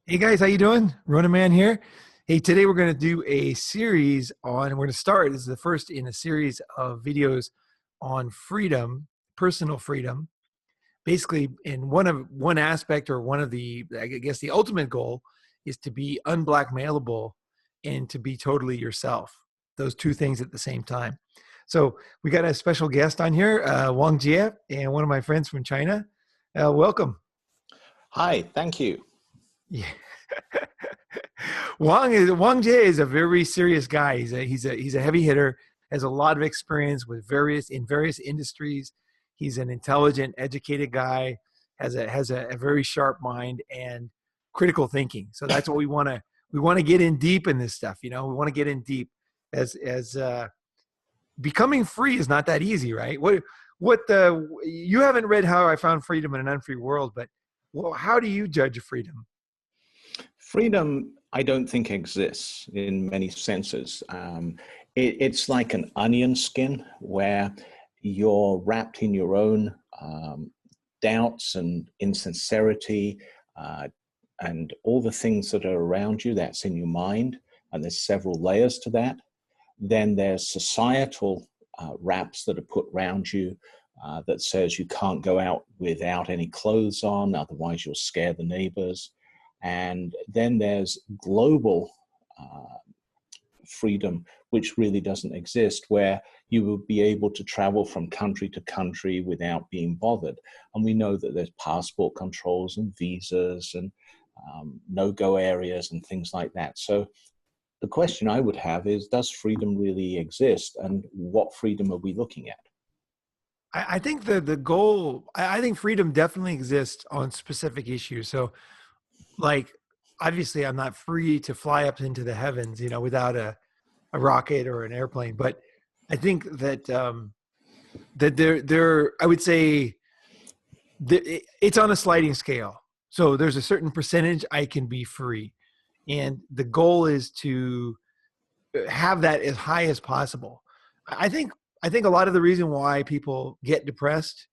Hey guys, how you doing? Ronin Man here. Hey, today we're going to do a series on, we're going to start, this is the first in a series of videos on freedom, personal freedom. Basically, in one aspect or one of the, I guess the ultimate goal is to be unblackmailable and to be totally yourself. Those two things at the same time. So we got a special guest on here, Wang Jie, and one of my friends from China. Welcome. Hi, thank you. Yeah. Wang Jie is a very serious guy. He's a heavy hitter, has a lot of experience with various industries. He's an intelligent, educated guy, has a very sharp mind and critical thinking. So that's what we want to get in deep in this stuff. We want to get in deep as becoming free is not that easy, right? You haven't read How I Found Freedom in an Unfree World, but how do you judge freedom? Freedom, I don't think exists in many senses. It's like an onion skin where you're wrapped in your own doubts and insincerity and all the things that are around you that's in your mind. And there's several layers to that. Then there's societal wraps that are put around you that says you can't go out without any clothes on, otherwise you'll scare the neighbors. And then there's global freedom, which really doesn't exist, where you will be able to travel from country to country without being bothered. And we know that there's passport controls and visas and no-go areas and things like that. So the question I would have is, does freedom really exist? And what freedom are we looking at? I think the goal, I think freedom definitely exists on specific issues. So, like, obviously, I'm not free to fly up into the heavens, without a rocket or an airplane. But I think that I would say that it's on a sliding scale. So there's a certain percentage I can be free, and the goal is to have that as high as possible. I think a lot of the reason why people get depressed,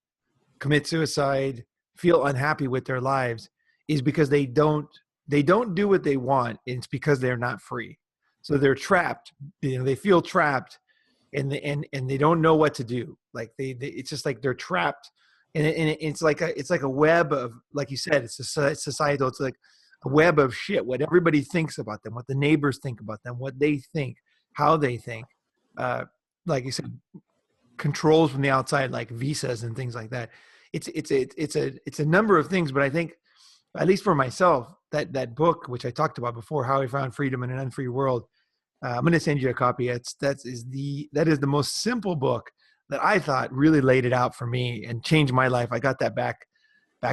commit suicide, feel unhappy with their lives is because they don't do what they want. And it's because they're not free. So they're trapped. They feel trapped, and they don't know what to do. Like it's just like they're trapped, and it's like a web of, like you said, it's societal. It's like a web of shit. What everybody thinks about them, what the neighbors think about them, what they think, how they think. Like you said, controls from the outside, like visas and things like that. It's a number of things, but I think, at least for myself, that book, which I talked about before, How I Found Freedom in an Unfree World, I'm going to send you a copy. That is the most simple book that I thought really laid it out for me and changed my life. I got that back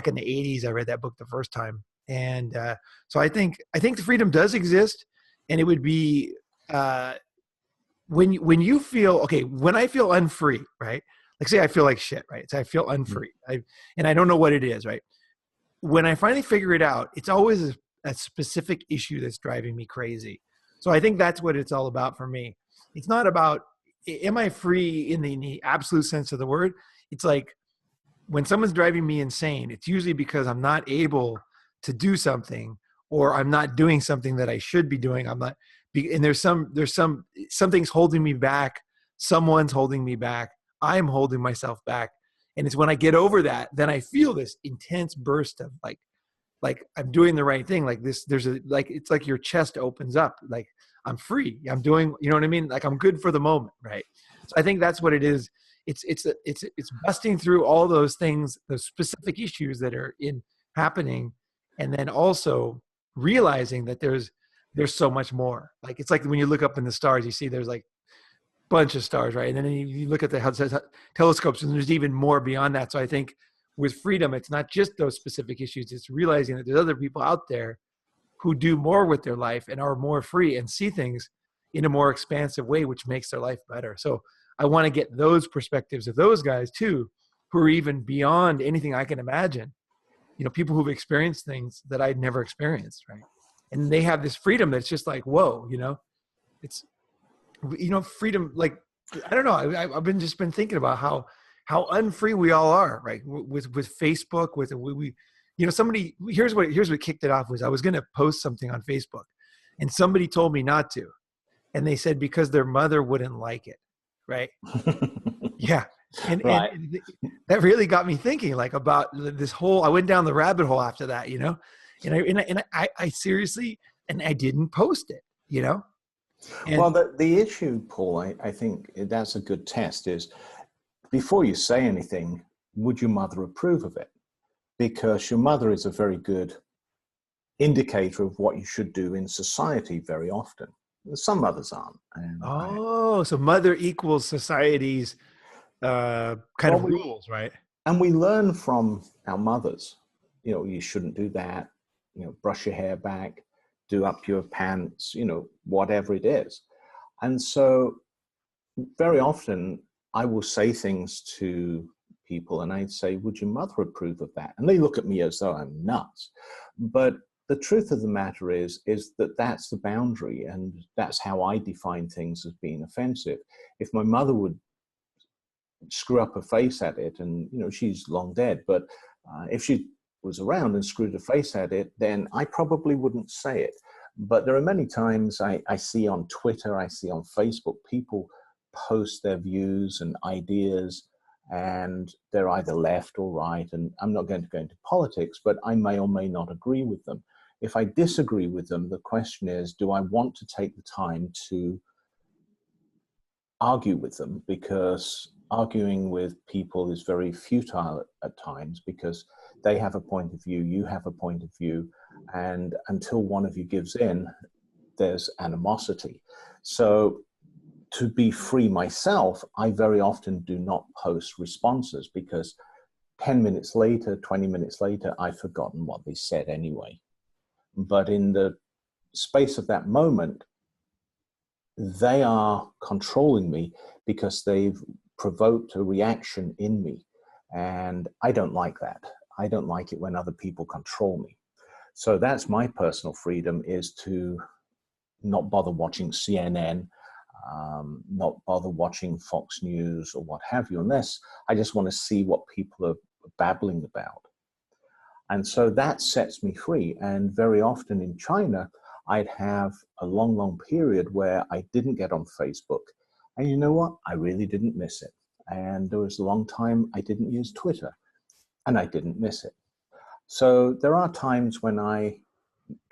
in the 80s. I read that book the first time. And so I think the freedom does exist, and it would be when you feel, okay, when I feel unfree, right? Like, say I feel like shit, right? So I feel unfree. And I don't know what it is, right? When I finally figure it out, it's always a specific issue that's driving me crazy. So I think that's what it's all about for me. It's not about, am I free in the absolute sense of the word? It's like, when someone's driving me insane, it's usually because I'm not able to do something, or I'm not doing something that I should be doing. I'm not, and something's holding me back. Someone's holding me back. I'm holding myself back. And it's when I get over that, then I feel this intense burst of like I'm doing the right thing. Like this, it's like your chest opens up. Like, I'm free. I'm doing, you know what I mean? Like, I'm good for the moment. Right. So I think that's what it is. It's busting through all those things, those specific issues that are happening. And then also realizing that there's so much more. Like, it's like when you look up in the stars, you see there's like bunch of stars, right? And then you look at the telescopes, and there's even more beyond that. So I think with freedom, it's not just those specific issues. It's realizing that there's other people out there who do more with their life and are more free and see things in a more expansive way, which makes their life better. So I want to get those perspectives of those guys too, who are even beyond anything I can imagine. People who've experienced things that I'd never experienced, right? And they have this freedom that's just like, whoa, it's, freedom. Like, I don't know. I've been thinking about how unfree we all are, right? With Facebook, somebody, here's what kicked it off was I was going to post something on Facebook and somebody told me not to. And they said, because their mother wouldn't like it. Right. Yeah. Right. And that really got me thinking like about this whole, I went down the rabbit hole after that, and I seriously, and I didn't post it, And, well, the issue, Paul, I think that's a good test is before you say anything, would your mother approve of it? Because your mother is a very good indicator of what you should do in society very often. Some mothers aren't. And so mother equals society's kind of rules, right? And we learn from our mothers, you shouldn't do that, brush your hair back, do up your pants, whatever it is. And so very often I will say things to people and I'd say, would your mother approve of that? And they look at me as though I'm nuts. But the truth of the matter is that that's the boundary, and that's how I define things as being offensive. If my mother would screw up her face at it, and she's long dead, but if she was around and screwed her face at it, then I probably wouldn't say it. But there are many times I see on Twitter, I see on Facebook, people post their views and ideas, and they're either left or right. And I'm not going to go into politics, but I may or may not agree with them. If I disagree with them, the question is, do I want to take the time to argue with them? Because arguing with people is very futile at times, because they have a point of view, you have a point of view, and until one of you gives in, there's animosity. So to be free myself, I very often do not post responses, because 10 minutes later, 20 minutes later, I've forgotten what they said anyway. But in the space of that moment, they are controlling me because they've provoked a reaction in me. And I don't like that. I don't like it when other people control me. So that's my personal freedom, is to not bother watching CNN, not bother watching Fox News or what have you, unless I just want to see what people are babbling about. And so that sets me free. And very often in China, I'd have a long, long period where I didn't get on Facebook. And you know what? I really didn't miss it. And there was a long time I didn't use Twitter, and I didn't miss it. So there are times when I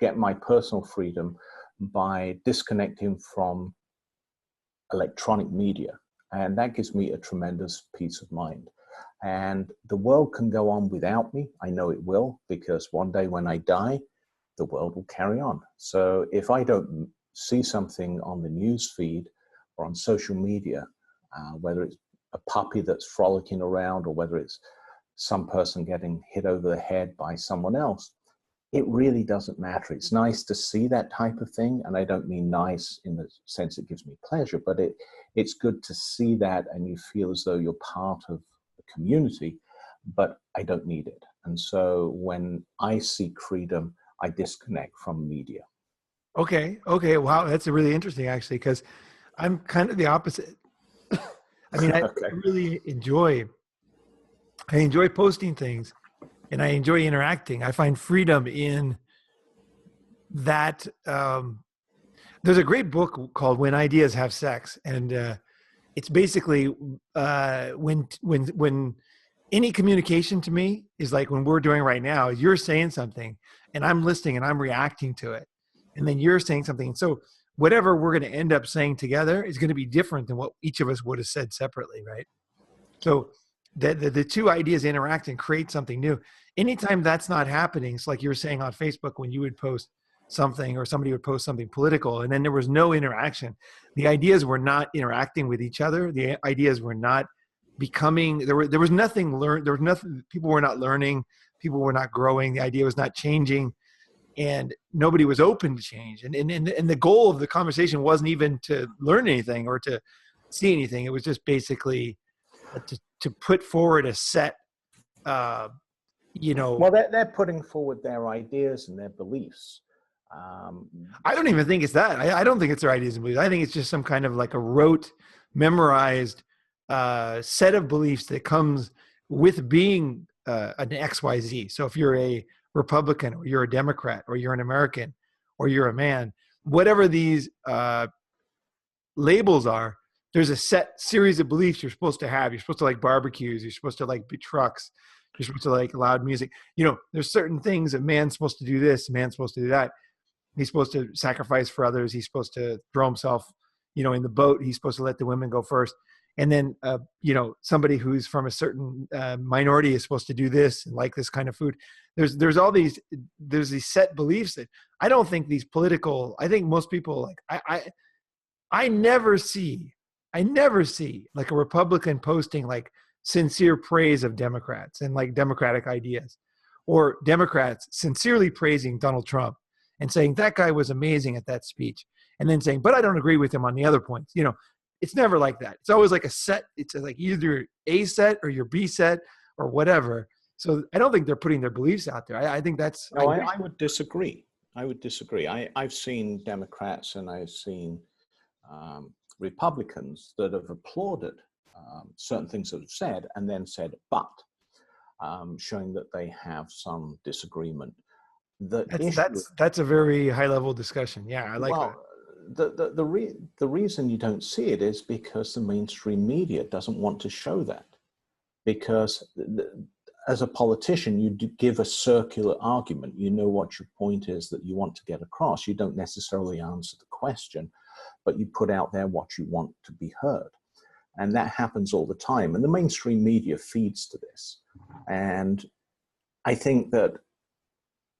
get my personal freedom by disconnecting from electronic media. And that gives me a tremendous peace of mind. And the world can go on without me. I know it will, because one day when I die, the world will carry on. So if I don't see something on the news feed or on social media, whether it's a puppy that's frolicking around or whether it's some person getting hit over the head by someone else, it really doesn't matter. It's nice to see that type of thing. And I don't mean nice in the sense it gives me pleasure, but it's good to see that and you feel as though you're part of the community, but I don't need it. And so when I seek freedom, I disconnect from media. Okay. Wow. That's really interesting, actually, because I'm kind of the opposite. I mean, Okay. I really enjoy posting things and I enjoy interacting. I find freedom in that. There's a great book called When Ideas Have Sex. And it's basically when any communication to me is like when we're doing right now, is you're saying something and I'm listening and I'm reacting to it. And then you're saying something. So whatever we're going to end up saying together is going to be different than what each of us would have said separately, right? So the two ideas interact and create something new. Anytime that's not happening, it's like you were saying on Facebook when you would post something or somebody would post something political and then there was no interaction. The ideas were not interacting with each other. The ideas were not becoming, there was nothing learned. There was nothing, people were not learning. People were not growing. The idea was not changing. And nobody was open to change. And the goal of the conversation wasn't even to learn anything or to see anything. It was just basically to put forward a set, Well, they're putting forward their ideas and their beliefs. I don't even think it's that. I don't think it's their ideas and beliefs. I think it's just some kind of like a rote, memorized set of beliefs that comes with being an XYZ. So if you're a Republican or you're a Democrat or you're an American or you're a man, whatever these labels are, there's a set series of beliefs you're supposed to have. You're supposed to like barbecues. You're supposed to like trucks. You're supposed to like loud music. You know, there's certain things. A man's supposed to do this. A man's supposed to do that. He's supposed to sacrifice for others. He's supposed to throw himself, you know, in the boat. He's supposed to let the women go first. And then, you know, somebody who's from a certain minority is supposed to do this and like this kind of food. There's all these, there's these set beliefs that I don't think these political, I think most people like, I never see like a Republican posting like sincere praise of Democrats and like democratic ideas, or Democrats sincerely praising Donald Trump and saying that guy was amazing at that speech, and then saying, but I don't agree with him on the other points. You know, it's never like that. It's always like a set. It's like either A set or your B set or whatever. So I don't think they're putting their beliefs out there. I think that's. No, I would disagree. I've seen Democrats and I've seen Republicans that have applauded certain things that have said and then said, but showing that they have some disagreement. That's a very high level discussion. Yeah, I like that. The reason you don't see it is because the mainstream media doesn't want to show that. Because as a politician, you give a circular argument. You know what your point is that you want to get across. You don't necessarily answer the question, but you put out there what you want to be heard. And that happens all the time. And the mainstream media feeds to this. And I think that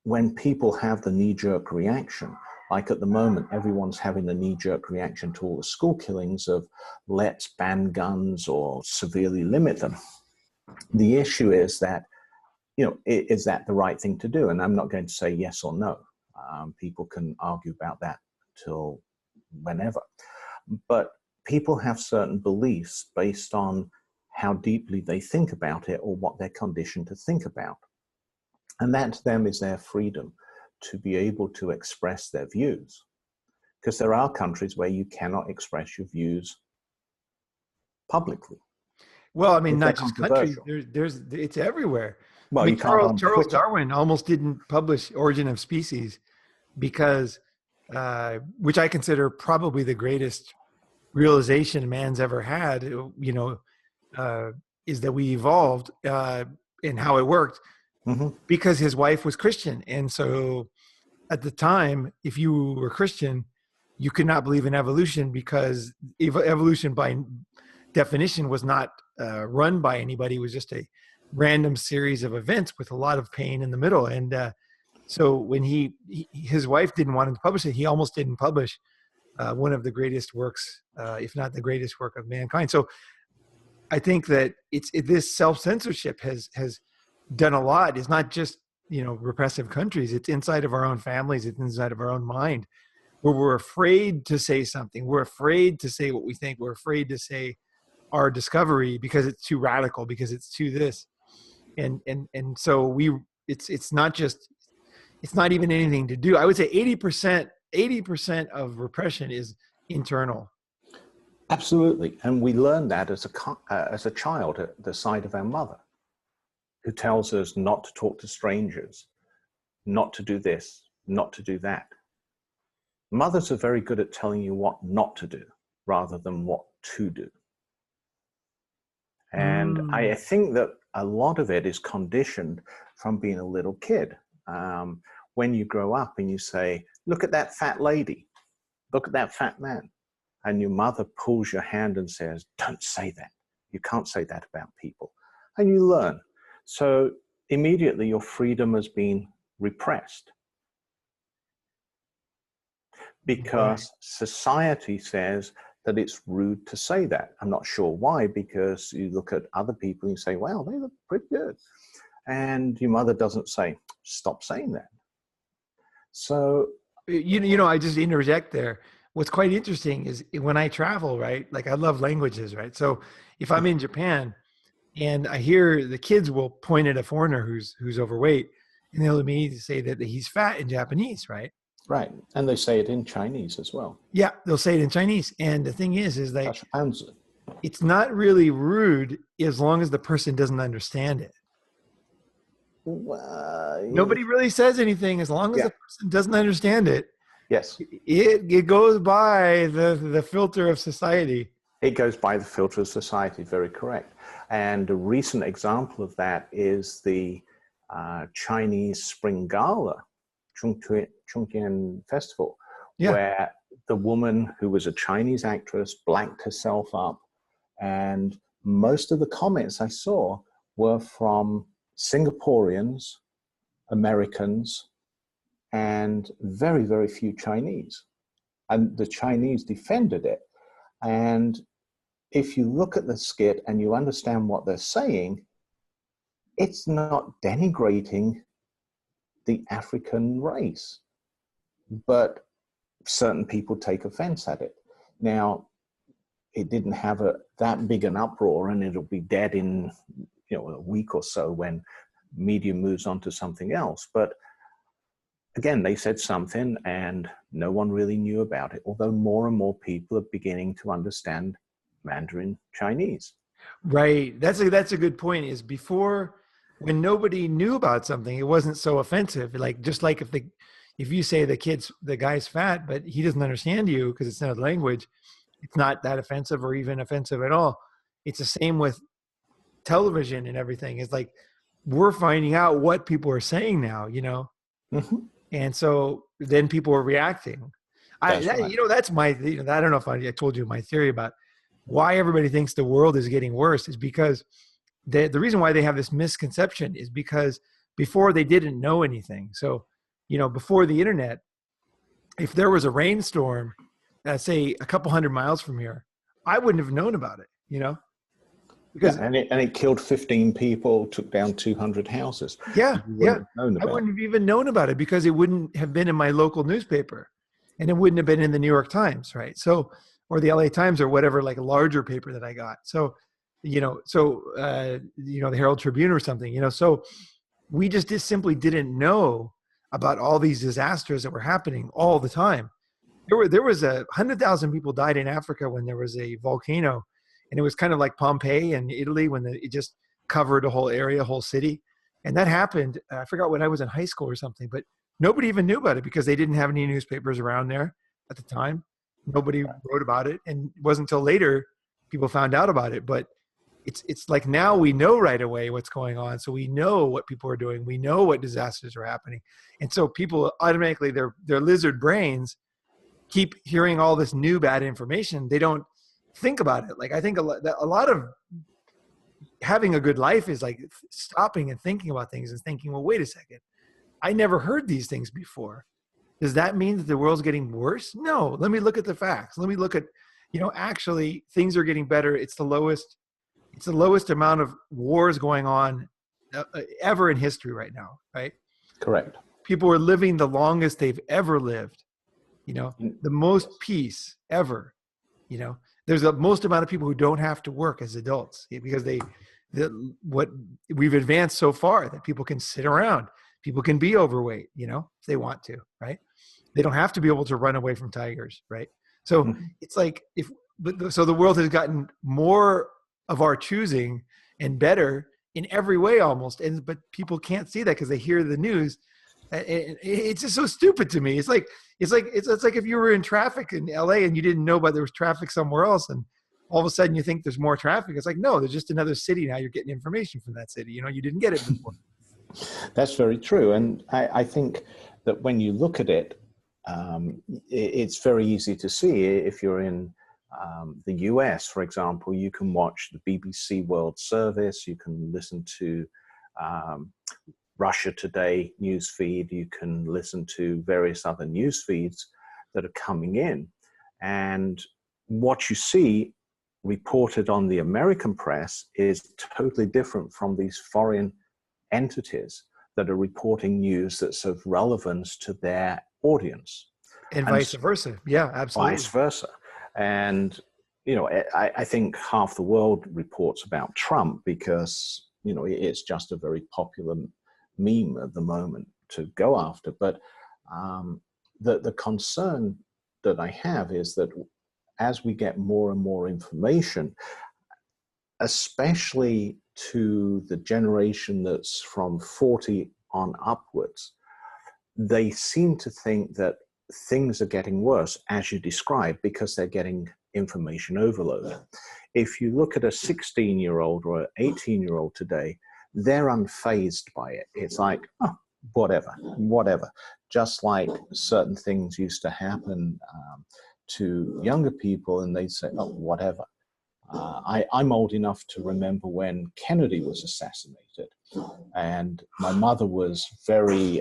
when people have the knee-jerk reaction, like at the moment, everyone's having a knee-jerk reaction to all the school killings of let's ban guns or severely limit them. The issue is that, you know, is that the right thing to do? And I'm not going to say yes or no. People can argue about that till whenever. But people have certain beliefs based on how deeply they think about it or what they're conditioned to think about. And that to them is their freedom to be able to express their views. Because there are countries where you cannot express your views publicly. Well, I mean, not just countries. It's everywhere. Well, I mean, Charles Darwin almost didn't publish Origin of Species because, which I consider probably the greatest realization man's ever had, you know, is that we evolved and how it worked because his wife was Christian. And so at the time, if you were Christian, you could not believe in evolution because evolution by definition was not run by anybody. It was just a random series of events with a lot of pain in the middle. And so when his wife didn't want him to publish it, he almost didn't publish one of the greatest works, if not the greatest work of mankind. So I think that this self-censorship has done a lot. It's not just, you know, repressive countries. It's inside of our own families. It's inside of our own mind, where we're afraid to say something. We're afraid to say what we think. We're afraid to say our discovery because it's too radical, because it's too this. And so it's not even anything to do. I would say 80% of repression is internal. Absolutely. And we learn that as a child at the side of our mother, who tells us not to talk to strangers, not to do this, not to do that. Mothers are very good at telling you what not to do rather than what to do. And I think that a lot of it is conditioned from being a little kid. When you grow up and you say, look at that fat lady, look at that fat man. And your mother pulls your hand and says, don't say that. You can't say that about people. And you learn. So immediately your freedom has been repressed. Because society says that it's rude to say that. I'm not sure why, because you look at other people and you say, well, they look pretty good. And your mother doesn't say, stop saying that. So, you know, I just interject there. What's quite interesting is when I travel, right? Like I love languages, right? So if I'm in Japan and I hear the kids will point at a foreigner who's overweight and they'll immediately say that he's fat in Japanese, right? Right. And they say it in Chinese as well. Yeah, they'll say it in Chinese. And the thing is that it's not really rude as long as the person doesn't understand it. Nobody really says anything as long as yeah, the person doesn't understand it. yes. It goes by the filter of society. It goes by the filter of society, very correct. And a recent example of that is the Chinese Spring Gala, Chongqing Festival, Yeah. where the woman who was a Chinese actress blacked herself up. And most of the comments I saw were from Singaporeans, Americans, and very, very few Chinese. And the Chinese defended it. And if you look at the skit and you understand what they're saying, it's not denigrating the African race, but certain people take offense at it. Now, it didn't have that big an uproar, and it'll be dead in a week or so when media moves on to something else. But again, they said something and no one really knew about it, although more and more people are beginning to understand Mandarin Chinese. Right. That's a good point. Is before, when nobody knew about something, it wasn't so offensive. Like, just like if you say the guy's fat, but he doesn't understand you because it's not language, it's not that offensive or even offensive at all. It's the same with television and everything. It's like we're finding out what people are saying now, Mm-hmm. and so then people are reacting. That's right. That's my, I don't know if I told you my theory about why everybody thinks the world is getting worse is because the reason why they have this misconception is because before they didn't know anything. So, before the internet, if there was a rainstorm, say a couple hundred miles from here, I wouldn't have known about it, Yeah, because and it killed 15 people, took down 200 houses. yeah, You wouldn't yeah, have known I about it. wouldn't have even known about it because it wouldn't have been in my local newspaper, and it wouldn't have been in the New York Times, right? So, or the LA Times or whatever, like a larger paper that I got. So, the Herald Tribune or something, so we just simply didn't know about all these disasters that were happening all the time. There was 100,000 people died in Africa when there was a volcano, and it was kind of like Pompeii in Italy when it just covered a whole area, a whole city, and that happened. I forgot when I was in high school or something, but nobody even knew about it because they didn't have any newspapers around there at the time. Nobody wrote about it, and it wasn't until later people found out about it. But it's like now we know right away what's going on, so we know what people are doing, we know what disasters are happening, and so people automatically their lizard brains keep hearing all this new bad information. They don't think about it. Like, I think a lot of having a good life is like stopping and thinking about things and thinking, well, wait a second, I never heard these things before. Does that mean that the world's getting worse? No. Let me look at the facts. Let me look at, actually things are getting better. It's the lowest amount of wars going on ever in history right now, right? Correct. People are living the longest they've ever lived, the most peace ever. There's the most amount of people who don't have to work as adults because what we've advanced so far that people can sit around, people can be overweight, if they want to, right? They don't have to be able to run away from tigers, right? So it's like so the world has gotten more of our choosing and better in every way almost, but people can't see that because they hear the news. It's just so stupid to me. It's like if you were in traffic in LA and you didn't know about there was traffic somewhere else, and all of a sudden you think there's more traffic. It's like, no, there's just another city now. You're getting information from that city. You didn't get it before. That's very true. And I think that when you look at it, it's very easy to see. If you're in the US, for example, you can watch the BBC World Service, you can listen to Russia Today news feed, you can listen to various other news feeds that are coming in. And what you see reported on the American press is totally different from these foreign entities that are reporting news that's of relevance to their audience. And vice versa. Yeah, absolutely. Vice versa. And, I think half the world reports about Trump because, it's just a very popular meme at the moment to go after. But the concern that I have is that as we get more and more information, especially to the generation that's from 40 on upwards, they seem to think that things are getting worse, as you described, because they're getting information overload. If you look at a 16-year-old or an 18-year-old today, they're unfazed by it. It's like, oh, whatever. Just like certain things used to happen to younger people, and they'd say, oh, whatever. I'm old enough to remember when Kennedy was assassinated, and my mother was very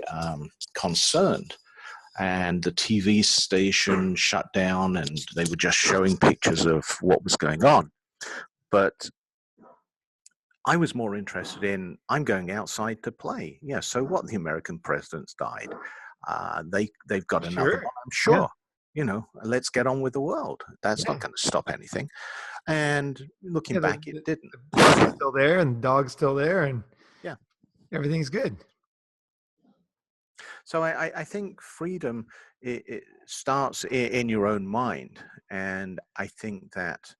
concerned, and the TV station shut down, and they were just showing pictures of what was going on. But I was more interested in, I'm going outside to play. Yeah, so what? The American president's died. They've got another one, I'm sure. Yeah. You know, let's get on with the world. That's not going to stop anything. And looking back, it didn't. The pizza's still there, and the dog's still there, and yeah, everything's good. So I think freedom, it starts in your own mind. And I think that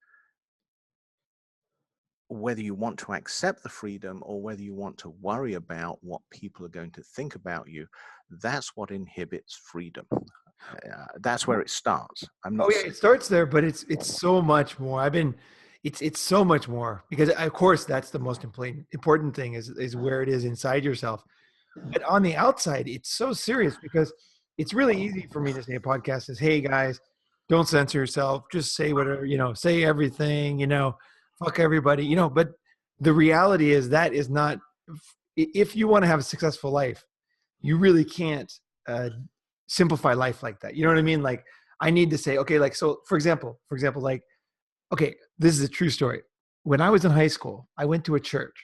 whether you want to accept the freedom or whether you want to worry about what people are going to think about you, that's what inhibits freedom. That's where it starts. I'm not. Oh yeah, it starts there, but it's so much more. It's so much more, because of course that's the most important thing is where it is inside yourself. But on the outside, it's so serious, because it's really easy for me to say a podcast is, hey guys, don't censor yourself. Just say whatever, say everything, fuck everybody, but the reality is that is not, if you want to have a successful life, you really can't simplify life like that. You know what I mean? Like, I need to say, okay, like, so for example, like, okay, this is a true story. When I was in high school, I went to a church,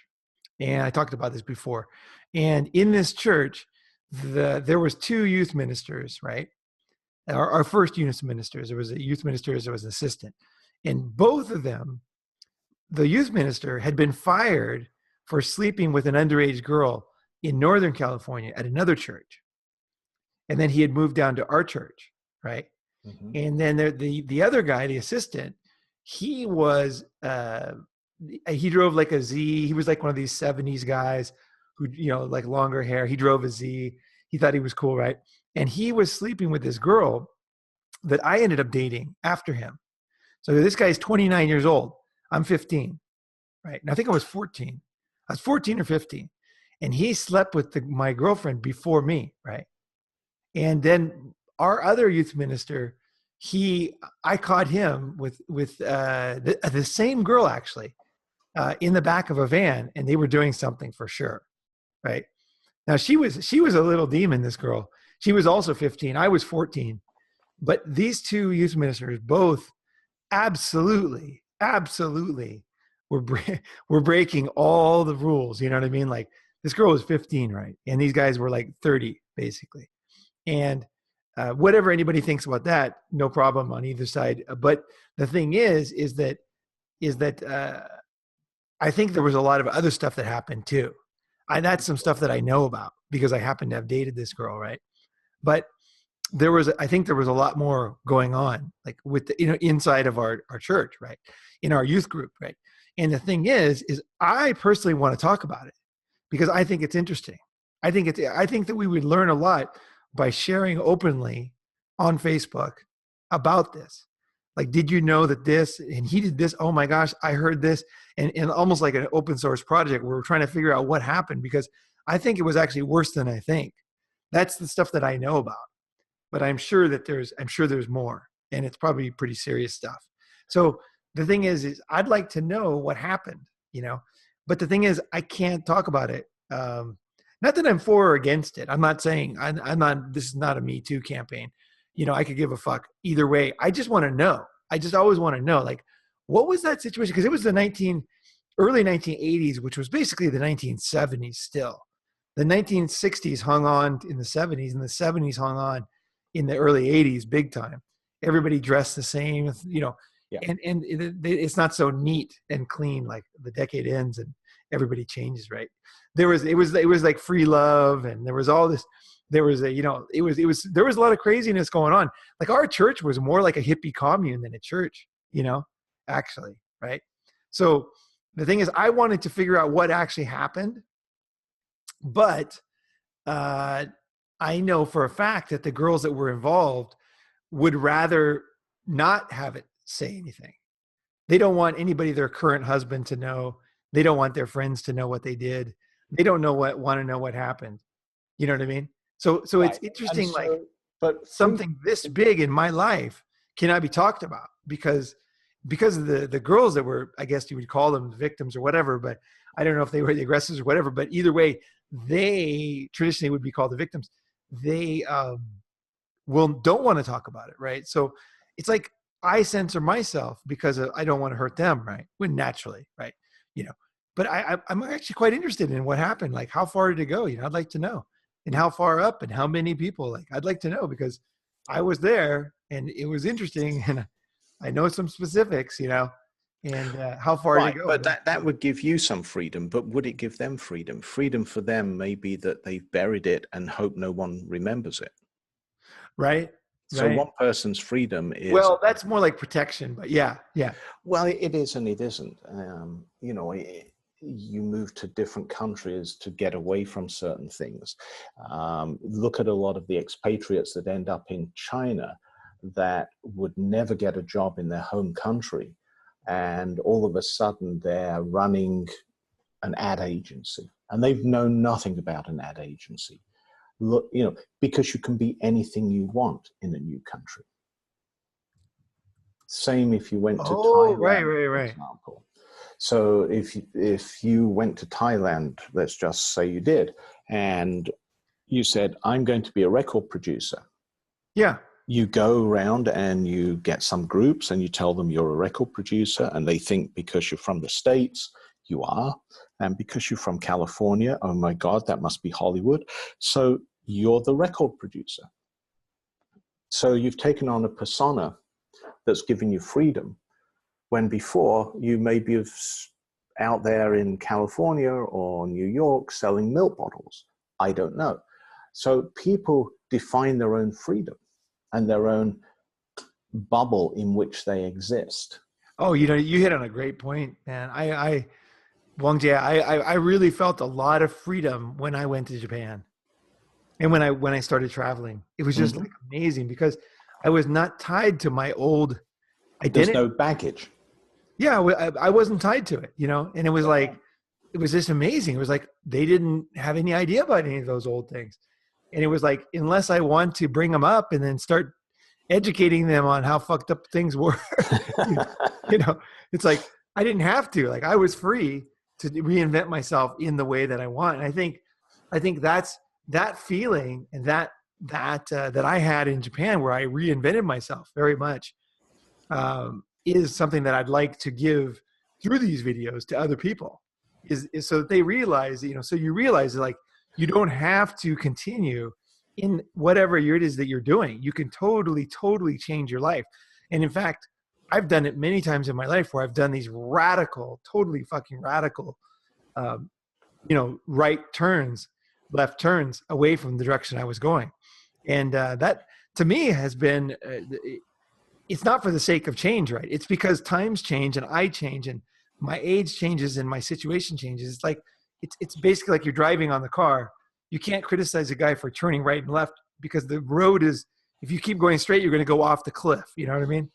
and I talked about this before. And in this church, there was two youth ministers, right? Our first youth ministers. There was a youth minister, there was an assistant. And both of them, the youth minister had been fired for sleeping with an underage girl in Northern California at another church. And then he had moved down to our church, right? Mm-hmm. And then the other guy, the assistant, he was, he drove like a Z. He was like one of these 70s guys who, like longer hair. He drove a Z. He thought he was cool, right? And he was sleeping with this girl that I ended up dating after him. So this guy's 29 years old. I'm 15, right? And I think I was 14. I was 14 or 15. And he slept with my girlfriend before me, right? And then our other youth minister, I caught him with the same girl, actually, in the back of a van, and they were doing something for sure, right? Now she was a little demon, this girl. She was also 15. I was 14. But these two youth ministers both absolutely were breaking all the rules. You know what I mean? Like, this girl was 15, right? And these guys were like 30, basically. And whatever anybody thinks about that, no problem on either side. But the thing is that I think there was a lot of other stuff that happened too. That's some stuff that I know about because I happen to have dated this girl, right? But I think there was a lot more going on, like with inside of our church, right? In our youth group, right? And the thing is I personally want to talk about it because I think it's interesting. I think that we would learn a lot by sharing openly on Facebook about this. Like, did you know that this, and he did this? Oh my gosh, I heard this. And almost like an open source project where we're trying to figure out what happened, because I think it was actually worse than I think. That's the stuff that I know about. But I'm sure there's more, and it's probably pretty serious stuff. So the thing is I'd like to know what happened, but the thing is, I can't talk about it. Not that I'm for or against it. I'm not saying this is not a Me Too campaign. I could give a fuck either way. I just want to know. I just always want to know, like, what was that situation? Because it was the early 1980s, which was basically the 1970s still. The 1960s hung on in the 70s, and the 70s hung on in the early 80s big time. Everybody dressed the same, Yeah. And it's not so neat and clean. Like, the decade ends and everybody changes, right? It was like free love, and there was all this. There was there was a lot of craziness going on. Like, our church was more like a hippie commune than a church, actually, right? So The thing is, I wanted to figure out what actually happened, but uh, I know for a fact that the girls that were involved would rather not have it say anything. They don't want anybody, their current husband, to know. They don't want their friends to know what they did. They don't want to know what happened. You know what I mean? So it's Right. And interesting, like so, but free, something this big in my life cannot be talked about because of the girls that were, I guess you would call them victims or whatever, but I don't know if they were the aggressors or whatever, but either way, they traditionally would be called the victims. They don't want to talk about it, right? So it's like I censor myself because I don't want to hurt them, right? When naturally, right? You know, but I'm actually quite interested in what happened. Like, how far did it go? I'd like to know, and how far up, and how many people. Like, I'd like to know because I was there and it was interesting, and I know some specifics, and how far did right. it go? I'd But like to that know. would give you some freedom, but would it give them freedom? Freedom for them may be that they've buried it and hope no one remembers it. Right, So right. one person's freedom is, Well, that's more like protection, but yeah, yeah. well, it is and it isn't. You move to different countries to get away from certain things. Look at a lot of the expatriates that end up in China that would never get a job in their home country. And all of a sudden they're running an ad agency and they've known nothing about an ad agency. Look, because you can be anything you want in a new country. Same if you went to Oh, right, Thailand, right, for right. example. So if you went to Thailand, let's just say you did, and you said, I'm going to be a record producer. Yeah. You go around and you get some groups and you tell them you're a record producer, and they think because you're from the States, you are. And because you're from California, oh my God, that must be Hollywood. So you're the record producer. So you've taken on a persona that's giving you freedom, when before you maybe have out there in California or New York selling milk bottles. I don't know. So people define their own freedom and their own bubble in which they exist. Oh, you hit on a great point, man. Wang Jie, I really felt a lot of freedom when I went to Japan and when I started traveling. It was just like Mm-hmm. amazing because I was not tied to my old There's identity. no baggage. Yeah, I wasn't tied to it, and it was like it was just amazing. It was like they didn't have any idea about any of those old things, and it was like unless I want to bring them up and then start educating them on how fucked up things were, you you know, it's like I didn't have to. Like I was free to reinvent myself in the way that I want. And I think that's that feeling and that I had in Japan where I reinvented myself very much is something that I'd like to give through these videos to other people. Is so that they realize, so you realize like you don't have to continue in whatever it is that you're doing. You can totally change your life. And in fact, I've done it many times in my life where I've done these radical, totally fucking radical, um, right turns, left turns away from the direction I was going. And that to me has been, it's not for the sake of change, right? It's because times change and I change and my age changes and my situation changes. It's like, it's basically like you're driving on the car. You can't criticize a guy for turning right and left because the road is, if you keep going straight, you're going to go off the cliff. You know what I mean?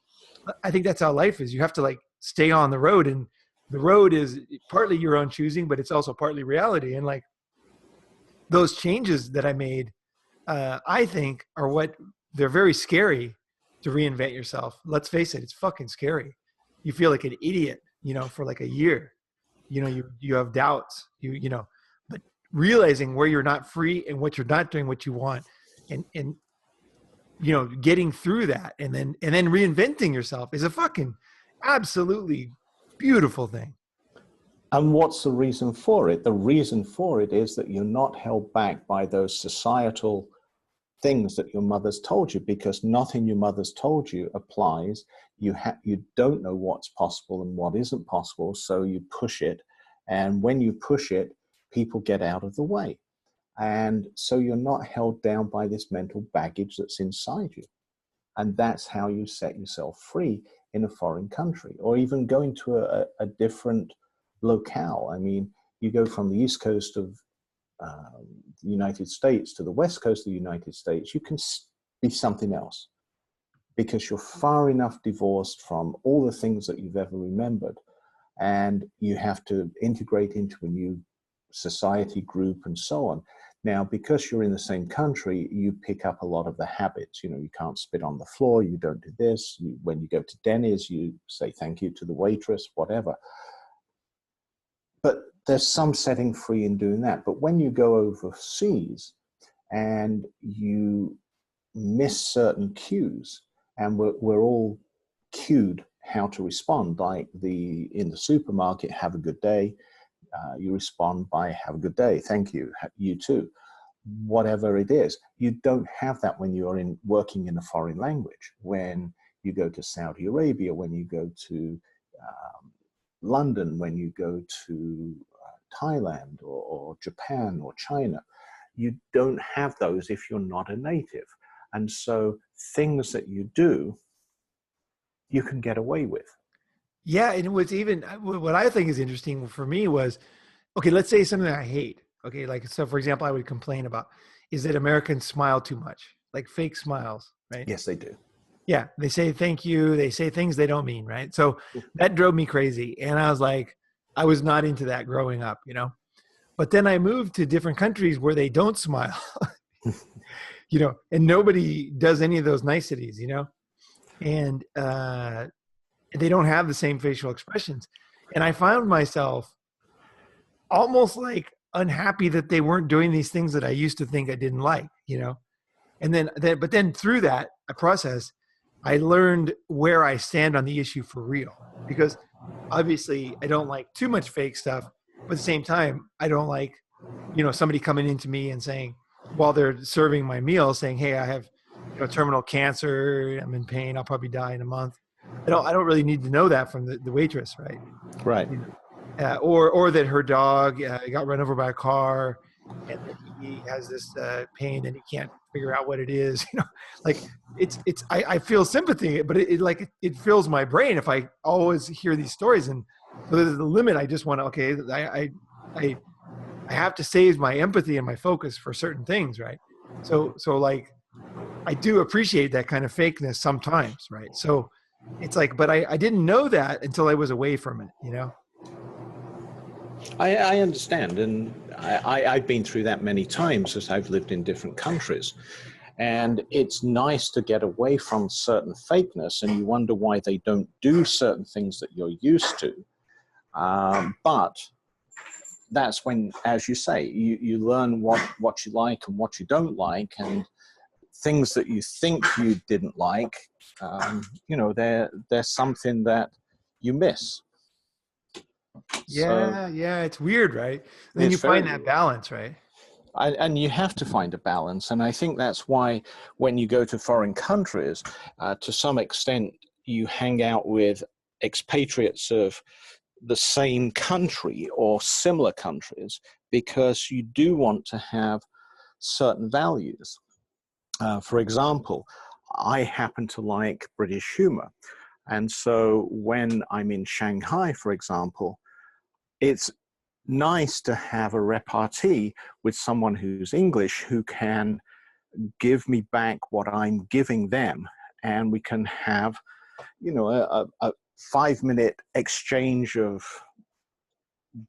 I think that's how life is. You have to like stay on the road, and the road is partly your own choosing, but it's also partly reality. And like those changes that I made, I think are what they're very scary to reinvent yourself. Let's face it, it's fucking scary. You feel like an idiot, for like a year. You have doubts. But realizing where you're not free and what you're not doing what you want, and getting through that, and then reinventing yourself is a fucking absolutely beautiful thing. And what's the reason for it? The reason for it is that you're not held back by those societal things that your mother's told you, because nothing your mother's told you applies. You don't know what's possible and what isn't possible, so you push it. And when you push it, people get out of the way. And so you're not held down by this mental baggage that's inside you. And that's how you set yourself free in a foreign country, or even going to a different locale. I mean, you go from the East Coast of the United States to the West Coast of the United States, you can be something else because you're far enough divorced from all the things that you've ever remembered. And you have to integrate into a new society group and so on. Now, because you're in the same country, you pick up a lot of the habits. You know, you can't spit on the floor, you don't do this. When you go to Denny's, you say thank you to the waitress, whatever. But there's some setting free in doing that. But when you go overseas and you miss certain cues, and we're all cued how to respond, like in the supermarket, have a good day. You respond by have a good day, thank you, you too. Whatever it is, you don't have that when you're working in a foreign language. When you go to Saudi Arabia, when you go to London, when you go to Thailand or Japan or China, you don't have those if you're not a native. And so things that you do, you can get away with. Yeah, and what's even what I think is interesting for me was, okay, let's say something I hate. Okay, like so for example, I would complain about is that Americans smile too much, like fake smiles, right? Yes, they do. Yeah, they say thank you, they say things they don't mean, right? So that drove me crazy, and I was like, I was not into that growing up, you know. But then I moved to different countries where they don't smile, you know, and nobody does any of those niceties, you know, and they don't have the same facial expressions. And I found myself almost like unhappy that they weren't doing these things that I used to think I didn't like, you know? And but then through that process, I learned where I stand on the issue for real, because obviously I don't like too much fake stuff, but at the same time, I don't like, you know, somebody coming into me and saying, while they're serving my meal, saying, hey, I have, you know, terminal cancer, I'm in pain, I'll probably die in a month. I don't really need to know that from the waitress, right? Right. You know, or that her dog got run over by a car, and that he has this pain and he can't figure out what it is. You know, like I feel sympathy, but it fills my brain if I always hear these stories. And so there's the limit. I just want to, okay, I have to save my empathy and my focus for certain things, right? So like I do appreciate that kind of fakeness sometimes, right? So it's like, but I didn't know that until I was away from it, you know? I understand, and I've been through that many times as I've lived in different countries. And it's nice to get away from certain fakeness, and you wonder why they don't do certain things that you're used to. But that's when, as you say, you learn what you like and what you don't like, and things that you think you didn't like, you know, there's something that you miss. So Yeah, it's weird, right? And then it's you find very that weird. balance, right? And you have to find a balance. And I think that's why when you go to foreign countries, to some extent, you hang out with expatriates of the same country or similar countries, because you do want to have certain values. For example, I happen to like British humor. And so when I'm in Shanghai, for example, it's nice to have a repartee with someone who's English who can give me back what I'm giving them. And we can have, you know, a 5-minute exchange of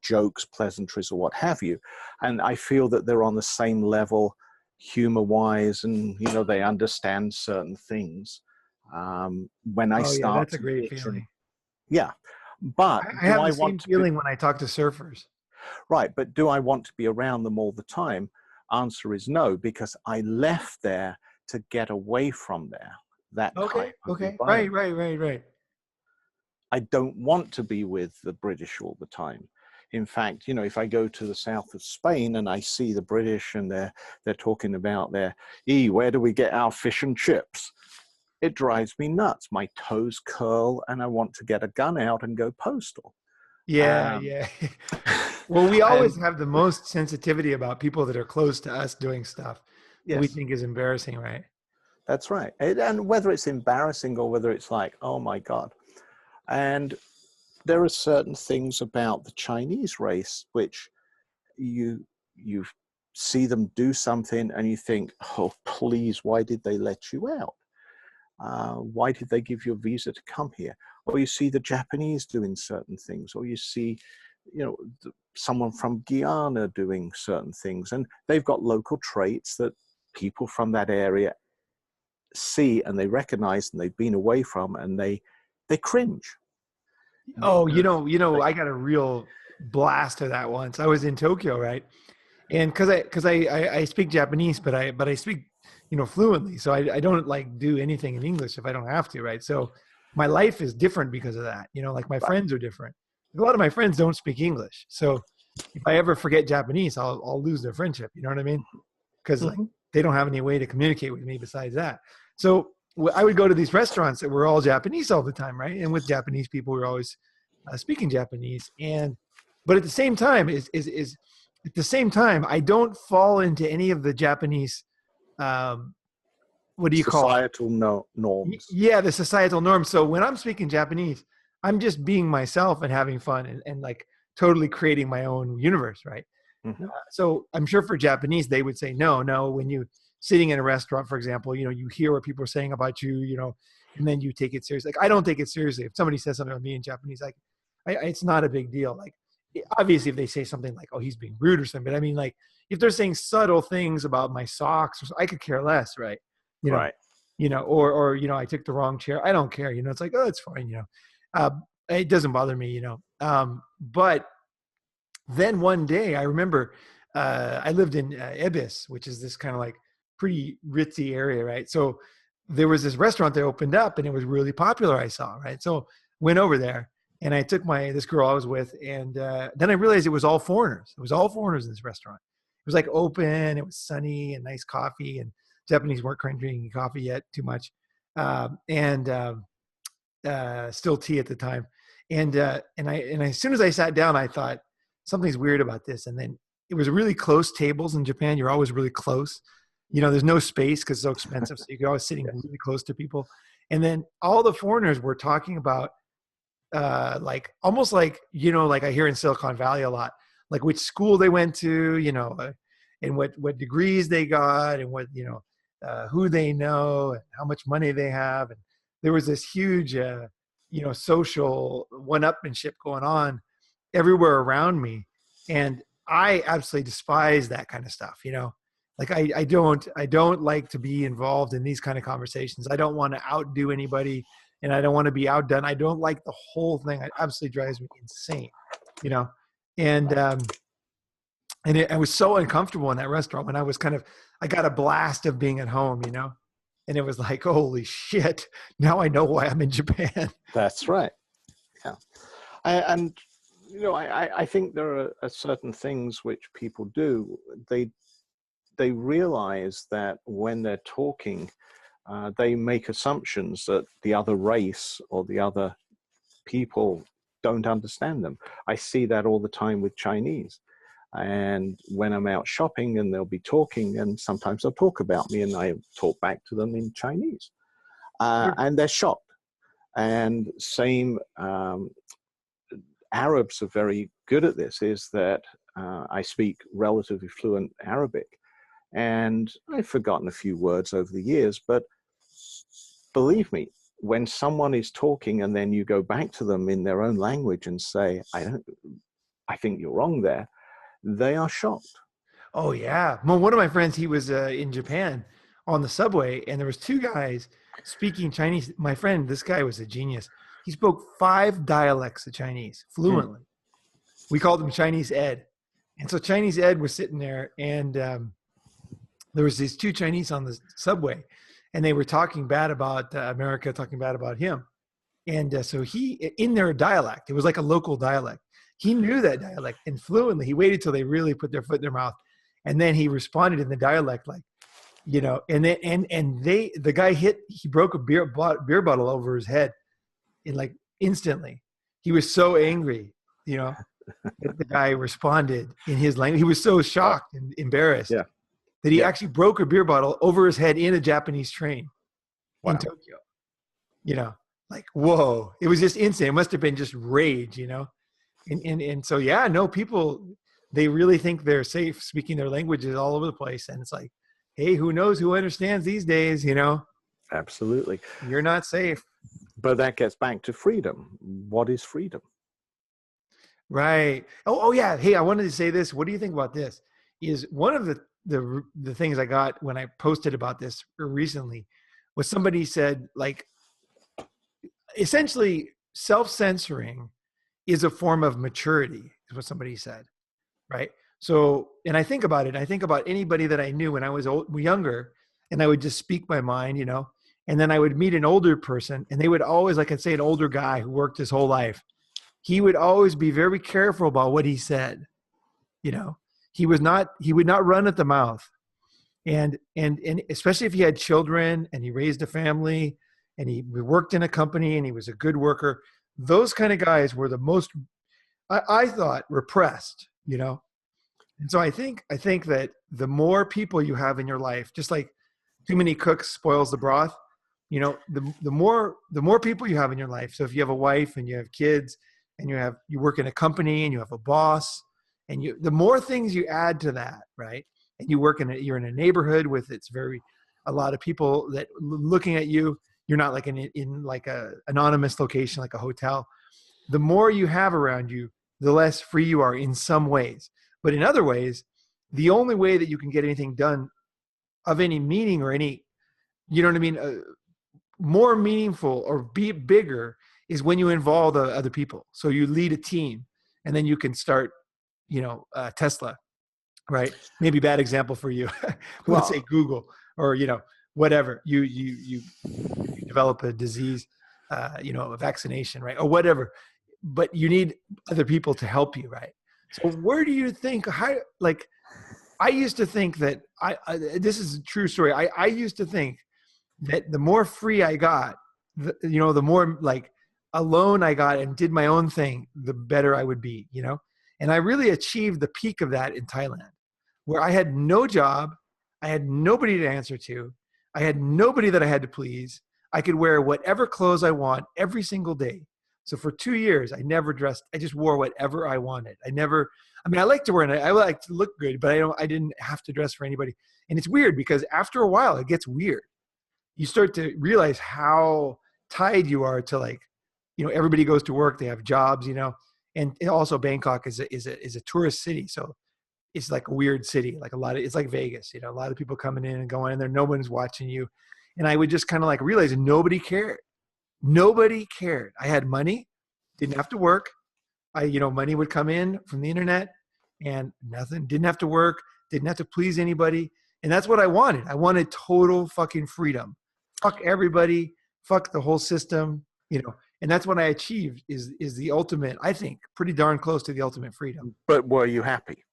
jokes, pleasantries, or what have you. And I feel that they're on the same level humor wise, and, you know, they understand certain things. When I Oh yeah, start that's a to great bitch, feeling. yeah, but I do have I the want same to be feeling when I talk to surfers. right? But do I want to be around them all the time? Answer is no, because I left there to get away from there, that kind of Okay. environment. Right. I don't want to be with the British all the time. In fact, you know, if I go to the south of Spain and I see the British and they're talking about where do we get our fish and chips? It drives me nuts. My toes curl and I want to get a gun out and go postal. Um, Yeah. Well, we always and have the most sensitivity about people that are close to us doing stuff that we yes, think is embarrassing, right? that's right. And whether it's embarrassing or whether it's like, oh my God. And there are certain things about the Chinese race which you see them do something and you think, oh, please, why did they let you out? Why did they give you a visa to come here? Or you see the Japanese doing certain things, or you see, someone from Guyana doing certain things, and they've got local traits that people from that area see and they recognize and they've been away from, and they cringe. Oh, I got a real blast of that once. I was in Tokyo, right? And because I speak Japanese, but I speak fluently, so I don't like do anything in English if I don't have to, right? So my life is different because of that. Like my friends are different. A lot of my friends don't speak English, so if I ever forget Japanese, I'll lose their friendship. You know what I mean? Because like they don't have any way to communicate with me besides that. So I would go to these restaurants that were all Japanese all the time, right? And with Japanese people, we were always speaking Japanese. But at the same time, I don't fall into any of the Japanese, what do you call it? Societal norms. Yeah, the societal norms. So when I'm speaking Japanese, I'm just being myself and having fun and like totally creating my own universe, right? Mm-hmm. So I'm sure for Japanese, they would say, no, when you sitting in a restaurant, for example, you hear what people are saying about you, and then you take it seriously. Like, I don't take it seriously. If somebody says something about me in Japanese, like, it's not a big deal. Like, obviously if they say something like, oh, he's being rude or something, but I mean, like, if they're saying subtle things about my socks, I could care less, right? Right. Or I took the wrong chair. I don't care. It's like, oh, it's fine. It doesn't bother me, but then one day I remember, I lived in Ibis, which is this kind of like pretty ritzy area, right? So there was this restaurant that opened up and it was really popular, I saw, right? So went over there and I took this girl I was with, and then I realized it was all foreigners. It was all foreigners in this restaurant. It was like open, it was sunny and nice coffee, and Japanese weren't drinking coffee yet too much. Still tea at the time. And as soon as I sat down, I thought something's weird about this. And then it was really close tables in Japan. You're always really close. There's no space because it's so expensive. So you're always sitting really close to people. And then all the foreigners were talking about, like almost like, like I hear in Silicon Valley a lot, like which school they went to, and what degrees they got, and what, who they know, and how much money they have. And there was this huge, social one-upmanship going on everywhere around me. And I absolutely despise that kind of stuff, like I don't like to be involved in these kind of conversations. I don't want to outdo anybody, and I don't want to be outdone. I don't like the whole thing. It absolutely drives me insane, and I was so uncomfortable in that restaurant when I got a blast of being at home, and it was like, holy shit, now I know why I'm in Japan. That's right. Yeah. I think there are certain things which people do. They realize that when they're talking, they make assumptions that the other race or the other people don't understand them. I see that all the time with Chinese. And when I'm out shopping and they'll be talking, and sometimes they'll talk about me and I talk back to them in Chinese. And they're shocked. And same, Arabs are very good at this, is that I speak relatively fluent Arabic. And I've forgotten a few words over the years, but believe me, when someone is talking and then you go back to them in their own language and say, I think you're wrong there, they are shocked. Oh yeah. Well, one of my friends, he was in Japan on the subway, and there was two guys speaking Chinese. My friend, this guy was a genius. He spoke 5 dialects of Chinese fluently. We called him Chinese Ed. And so Chinese Ed was sitting there, and there was these 2 Chinese on the subway, and they were talking bad about America, talking bad about him. And so he, in their dialect, it was like a local dialect. He knew that dialect, and fluently. He waited till they really put their foot in their mouth, and then he responded in the dialect, like, and then the guy he broke a beer bottle over his head, and like instantly. He was so angry, that the guy responded in his language. He was so shocked and embarrassed that he actually broke a beer bottle over his head in a Japanese train in Tokyo. Like, whoa, it was just instant. It must have been just rage, you know? And so, yeah, no, people, they really think they're safe speaking their languages all over the place. And it's like, hey, who knows who understands these days, you know? Absolutely. You're not safe. But that gets back to freedom. What is freedom? Right. Oh, yeah. Hey, I wanted to say this. What do you think about this? Is one of the things I got when I posted about this recently was somebody said, like, essentially self-censoring is a form of maturity, is what somebody said. Right. So, and I think about it. I think about anybody that I knew when I was younger, and I would just speak my mind, you know, and then I would meet an older person, and they would always, like I'd say, an older guy who worked his whole life. He would always be very careful about what he said. You know, he would not run at the mouth. And especially if he had children and he raised a family and he worked in a company and he was a good worker, those kind of guys were the most, I thought, repressed, you know? And so I think that the more people you have in your life, just like too many cooks spoils the broth, you know, the more people you have in your life. So if you have a wife and you have kids and you work in a company and you have a boss, and the more things you add to that, right? And you're in a neighborhood with a lot of people that looking at you. You're not like in like a anonymous location like a hotel. The more you have around you, the less free you are in some ways. But in other ways, the only way that you can get anything done of any meaning or any, you know what I mean, more meaningful or be bigger is when you involve the other people. So you lead a team, and then you can start, you know, Tesla, right? Maybe bad example for you. Let's say Well, Google, or, you know, whatever. You develop a disease, you know, a vaccination, right? Or whatever. But you need other people to help you, right? So where do you think, how, like, I used to think that this is a true story. I used to think that the more free I got, you know, the more like alone I got and did my own thing, the better I would be, you know? And I really achieved the peak of that in Thailand, where I had no job. I had nobody to answer to. I had nobody that I had to please. I could wear whatever clothes I want every single day. So for 2 years, I never dressed. I just wore whatever I wanted. I mean, I like to wear it. I like to look good, but I didn't have to dress for anybody. And it's weird because after a while, it gets weird. You start to realize how tied you are to, like, you know, everybody goes to work, they have jobs, you know, and also Bangkok is a tourist city. So it's like a weird city, like it's like Vegas, you know, a lot of people coming in and going in there. No one's watching you. And I would just kind of like realize nobody cared. Nobody cared. I had money, didn't have to work. You know, money would come in from the internet and nothing, didn't have to work, didn't have to please anybody. And that's what I wanted. I wanted total fucking freedom. Fuck everybody, fuck the whole system, you know. And that's what I achieved is the ultimate, I think, pretty darn close to the ultimate freedom. but were you happy?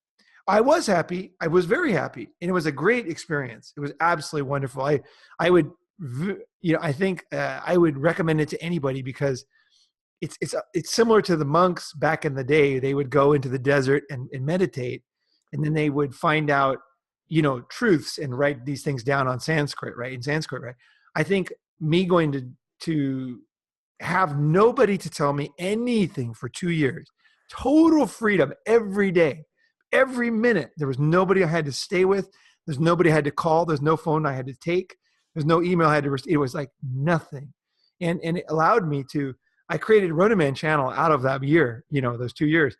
I was happy. I was very happy. And it was a great experience. It was absolutely wonderful. I would, you know, I think I would recommend it to anybody because it's similar to the monks back in the day. They would go into the desert and meditate, and then they would find out, you know, truths and write these things down on Sanskrit, right? In Sanskrit, right? I think me going to have nobody to tell me anything for 2 years, total freedom every day, every minute. There was nobody I had to stay with. There's nobody I had to call. There's no phone I had to take. There's no email I had to receive. It was like nothing. And it allowed me to, I created Ronin channel out of that year, you know, those 2 years.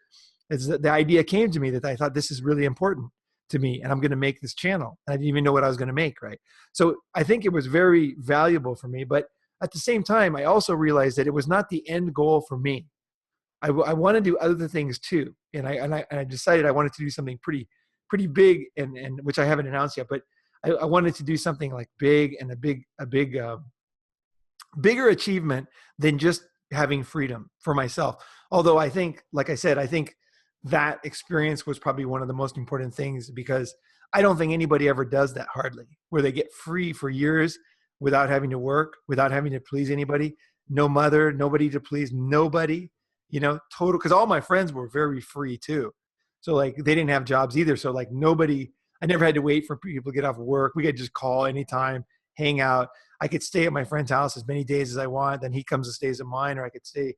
The idea came to me that I thought this is really important to me, and I'm going to make this channel. And I didn't even know what I was going to make, right? So I think it was very valuable for me. But at the same time, I also realized that it was not the end goal for me. I want to do other things too. And I decided I wanted to do something pretty big, and which I haven't announced yet, but I wanted to do something like big and bigger achievement than just having freedom for myself. Although I think, like I said, I think that experience was probably one of the most important things, because I don't think anybody ever does that, hardly, where they get free for years without having to work, without having to please anybody, no mother, nobody to please, nobody, you know, total. Cause all my friends were very free too. So like they didn't have jobs either. So like nobody, I never had to wait for people to get off work. We could just call anytime, hang out. I could stay at my friend's house as many days as I want. Then he comes and stays at mine, or I could stay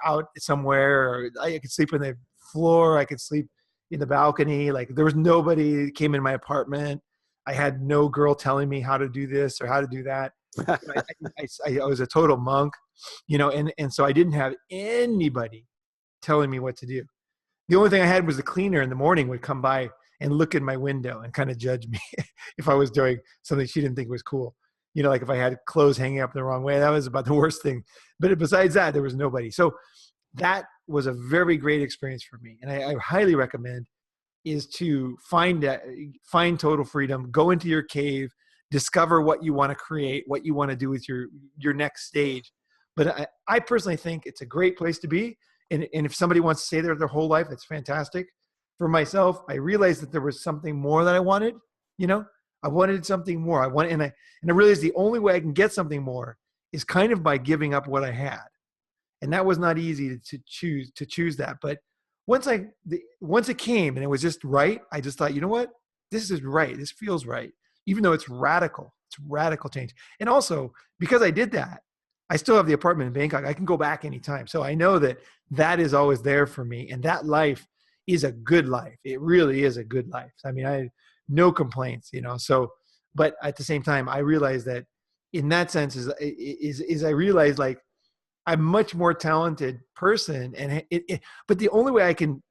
out somewhere, or I could sleep on the floor. I could sleep in the balcony. Like there was nobody that came in my apartment. I had no girl telling me how to do this or how to do that. I was a total monk, and so I didn't have anybody telling me what to do. The only thing I had was the cleaner in the morning would come by and look in my window and kind of judge me if I was doing something she didn't think was cool. Like if I had clothes hanging up the wrong way, that was about the worst thing. But besides that, there was nobody. So that was a very great experience for me. And I highly recommend is to find total freedom, go into your cave, discover what you want to create, what you want to do with your next stage. But I personally think it's a great place to be. And if somebody wants to stay there their whole life, that's fantastic. For myself, I realized that there was something more that I wanted. I wanted something more. And I realized the only way I can get something more is kind of by giving up what I had. And that was not easy to choose that. But once it came and it was just right, I just thought, you know what? This is right. This feels right. Even though it's radical change. And also because I did that, I still have the apartment in Bangkok. I can go back anytime. So I know that is always there for me. And that life is a good life. It really is a good life. I mean, I no complaints, so, but at the same time, I realized that in that sense is I realized like I'm much more talented person. And but the only way I can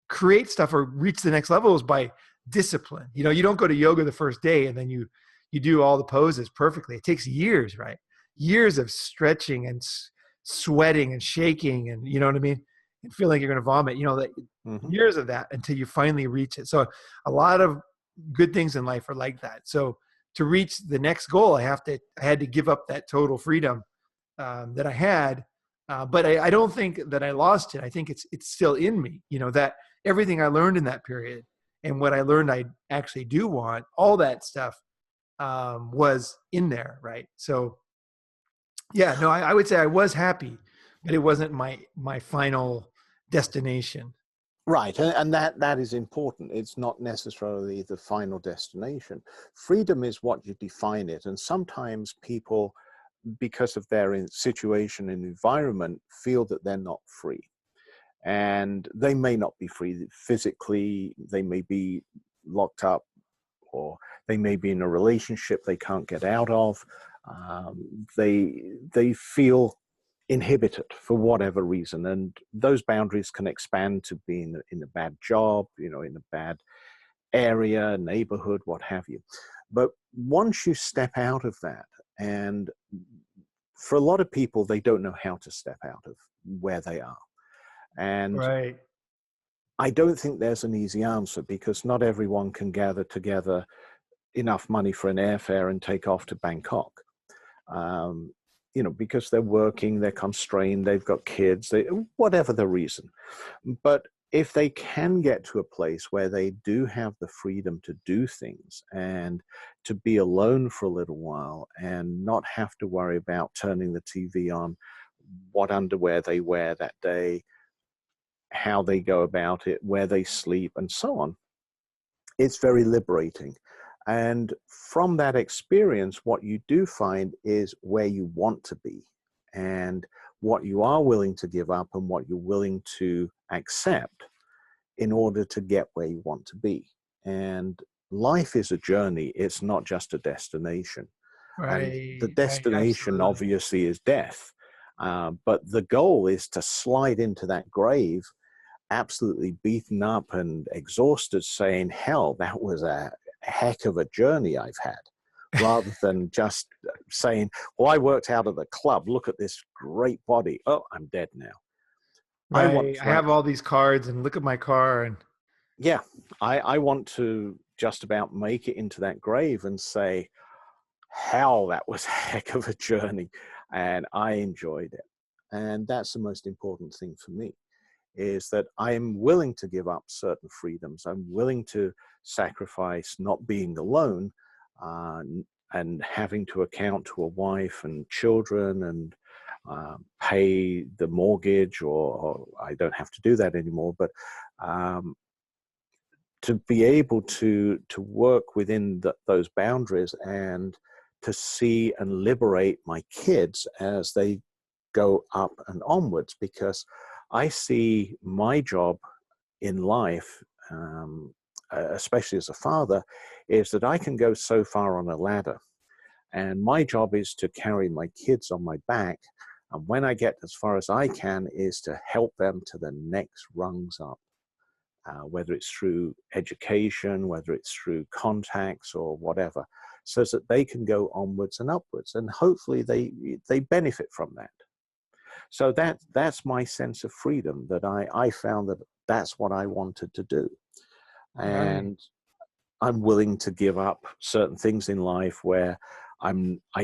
create stuff or reach the next level is by discipline. You don't go to yoga the first day and then you do all the poses perfectly. It takes years, right? Years of stretching and sweating and shaking and you know what I mean? And feeling like you're going to vomit, years of that until you finally reach it. So a lot of good things in life are like that. So to reach the next goal, I had to give up that total freedom that I had. But I don't think that I lost it. I think it's still in me, that everything I learned in that period and what I learned I actually do want, all that stuff was in there. Right. So yeah, no, I would say I was happy, but it wasn't my final destination. Right, and that is important. It's not necessarily the final destination. Freedom is what you define it, and sometimes people, because of their situation and environment, feel that they're not free. And they may not be free physically, they may be locked up, or they may be in a relationship they can't get out of. They feel inhibited for whatever reason, and those boundaries can expand to being in a bad job, in a bad area, neighborhood, what have you. But once you step out of that, and for a lot of people, they don't know how to step out of where they are. And Right. I don't think there's an easy answer, because not everyone can gather together enough money for an airfare and take off to Bangkok. Because they're working, they're constrained, they've got kids, whatever the reason. But if they can get to a place where they do have the freedom to do things and to be alone for a little while and not have to worry about turning the TV on, what underwear they wear that day, how they go about it, where they sleep, and so on, it's very liberating. And from that experience, what you do find is where you want to be and what you are willing to give up and what you're willing to accept in order to get where you want to be. And life is a journey. It's not just a destination. And the Right. destination Absolutely. obviously is death. But the goal is to slide into that grave absolutely beaten up and exhausted, saying, hell, that was a heck of a journey I've had, rather than just saying, well, I worked out at the club, look at this great body, oh, I'm dead now. Right. I have all these cards and look at my car and yeah, I want to just about make it into that grave and say, hell, that was a heck of a journey and I enjoyed it. And that's the most important thing for me, is that I'm willing to give up certain freedoms. I'm willing to sacrifice not being alone and having to account to a wife and children and pay the mortgage, or I don't have to do that anymore, but to be able to work within those boundaries and to see and liberate my kids as they go up and onwards, because I see my job in life, especially as a father, is that I can go so far on a ladder, and my job is to carry my kids on my back. And when I get as far as I can, is to help them to the next rungs up, whether it's through education, whether it's through contacts or whatever, so that they can go onwards and upwards, and hopefully they benefit from that. So that's my sense of freedom, that I found that that's what I wanted to do. Right. And I'm willing to give up certain things in life where I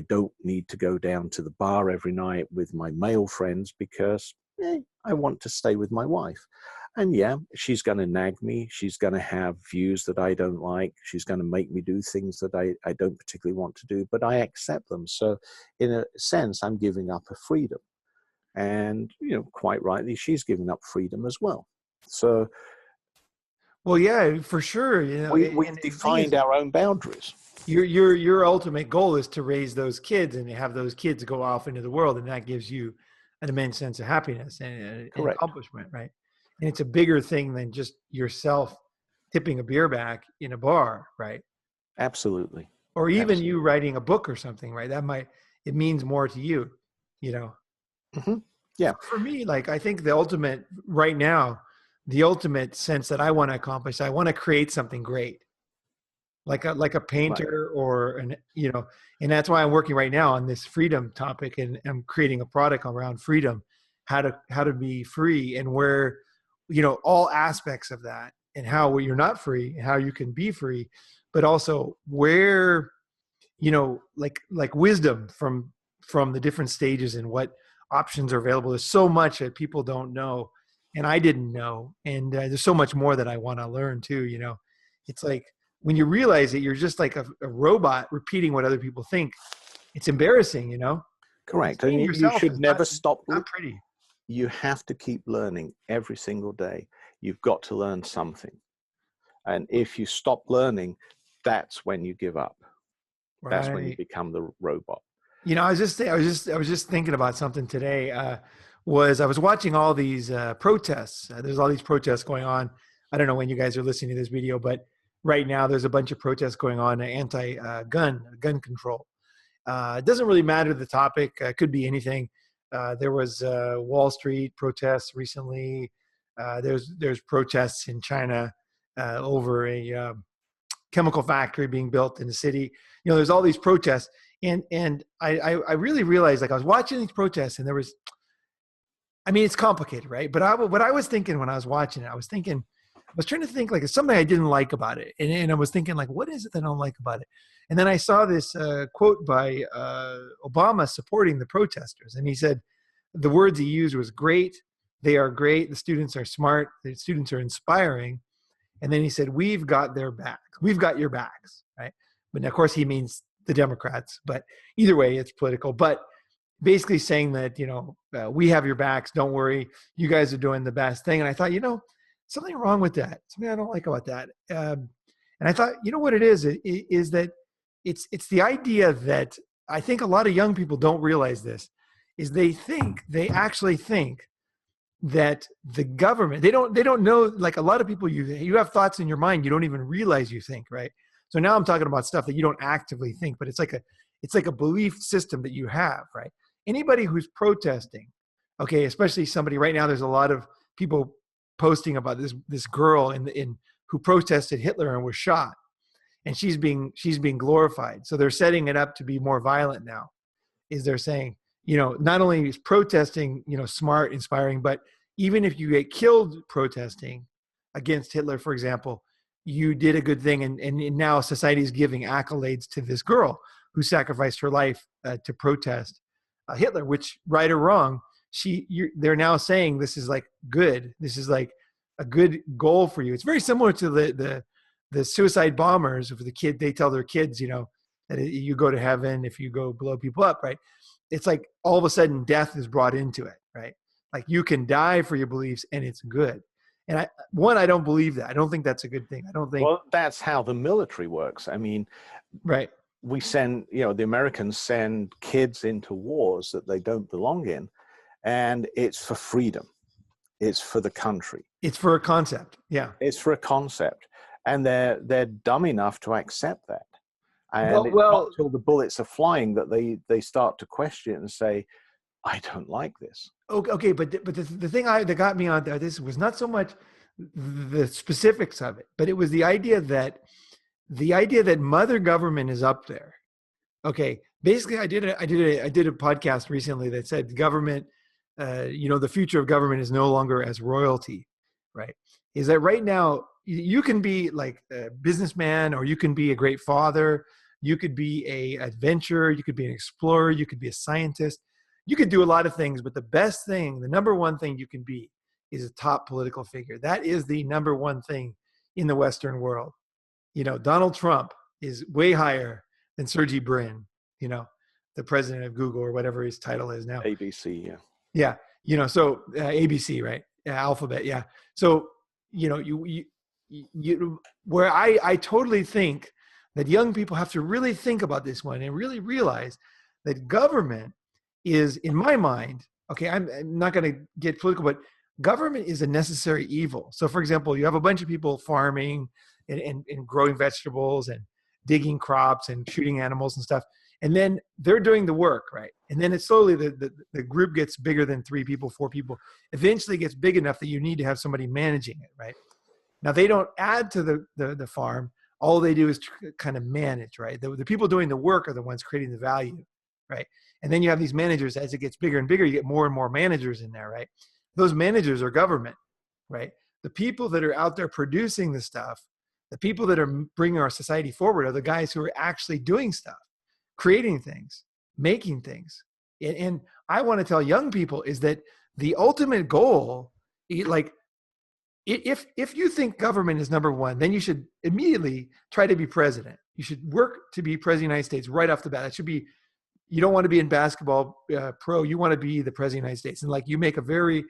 don't need to go down to the bar every night with my male friends, because I want to stay with my wife. And yeah, she's going to nag me. She's going to have views that I don't like. She's going to make me do things that I don't particularly want to do, but I accept them. So in a sense, I'm giving up a freedom. And, quite rightly, she's giving up freedom as well. So Well, yeah, for sure. we've And the thing is, defined our own boundaries. your ultimate goal is to raise those kids and have those kids go off into the world, and that gives you an immense sense of happiness and Correct. accomplishment, right? And it's a bigger thing than just yourself tipping a beer back in a bar, right? Absolutely. Or even Absolutely. you writing a book or something, right? It means more to you, Mm-hmm. Yeah. For me, like, I think the ultimate right now, the ultimate sense that I want to accomplish, I want to create something great, like a painter or and that's why I'm working right now on this freedom topic, and I'm creating a product around freedom, how to be free, and where, all aspects of that, and how you're not free and how you can be free, but also where, like wisdom from the different stages and what options are available. There's so much that people don't know, and I didn't know, and there's so much more that I want to learn too. It's like when you realize that you're just like a robot repeating what other people think, it's embarrassing. Correct. Seeing And you yourself should is never stop. not pretty. You have to keep learning every single day. You've got to learn something. And if you stop learning, that's when you give up. That's when you Right. become the robot. I was just thinking about something today. Was I was watching all these protests. There's all these protests going on. I don't know when you guys are listening to this video, but right now there's a bunch of protests going on, gun control. It doesn't really matter the topic. It could be anything. There was Wall Street protests recently. There's protests in China over a chemical factory being built in the city. There's all these protests, and I really realized, like, I was watching these protests, and it's complicated, right? But what I was thinking when I was watching it, I was trying to think, like, it's something I didn't like about it, and I was thinking, like, what is it that I don't like about it? And then I saw this quote by Obama supporting the protesters, and he said the words he used was great. They are great. The students are smart. The students are inspiring. And then he said, "We've got their backs. We've got your backs," right? But of course, he means the Democrats. But either way, it's political. But basically saying that, we have your backs. Don't worry. You guys are doing the best thing. And I thought, something wrong with that. Something I don't like about that. And I thought, what it is that it's the idea that I think a lot of young people don't realize this, is they actually think that the government, they don't know, like, a lot of people, you have thoughts in your mind you don't even realize you think, right? So now I'm talking about stuff that you don't actively think, but it's like a belief system that you have, right? Anybody who's protesting, okay, especially somebody right now, there's a lot of people posting about this girl in who protested Hitler and was shot, and she's being glorified. So they're setting it up to be more violent now. They're saying, not only is protesting, smart, inspiring, but even if you get killed protesting against Hitler, for example, you did a good thing, and now society is giving accolades to this girl who sacrificed her life to protest Hitler, which, right or wrong, they're now saying this is like good. This is like a good goal for you. It's very similar to the suicide bombers of the kid. They tell their kids, that you go to heaven if you go blow people up, right? It's like all of a sudden death is brought into it, right? Like, you can die for your beliefs and it's good. And I don't believe that. I don't think that's a good thing. I don't think. Well, that's how the military works. Right. we send, the Americans send kids into wars that they don't belong in, and it's for freedom. It's for the country. It's for a concept. Yeah. It's for a concept. And they're dumb enough to accept that. And it's not Well, until the bullets are flying that they start to question and say, I don't like this. okay, but the thing that got me on this was not so much the specifics of it, but it was the idea that mother government is up there. Okay, basically, I did a podcast recently that said government, the future of government is no longer as royalty, right? Is that right now you can be like a businessman, or you can be a great father, you could be a adventurer, you could be an explorer, you could be a scientist, you could do a lot of things, but the best thing, the number one thing you can be is a top political figure. That is the number one thing in the Western world. Donald Trump is way higher than Sergey Brin, the president of Google or whatever his title is now. ABC, yeah. Yeah. So ABC, right? Alphabet. Yeah. So, where I totally think that young people have to really think about this one and really realize that government is, in my mind, okay, I'm not going to get political, but government is a necessary evil. So, for example, you have a bunch of people farming and growing vegetables and digging crops and shooting animals and stuff. And then they're doing the work, right? And then it's slowly the group gets bigger than 3 people, 4 people. Eventually it gets big enough that you need to have somebody managing it, right? Now, they don't add to the farm. All they do is kind of manage, right? The people doing the work are the ones creating the value, right? And then you have these managers. As it gets bigger and bigger, you get more and more managers in there, right? Those managers are government, right? The people that are out there producing the stuff, the people that are bringing our society forward are the guys who are actually doing stuff, creating things, making things. And I want to tell young people is that the ultimate goal, like, if you think government is number one, then you should immediately try to be president. You should work to be president of the United States right off the bat. It should be, you don't want to be in basketball pro. You want to be the president of the United States. And like, you make a very,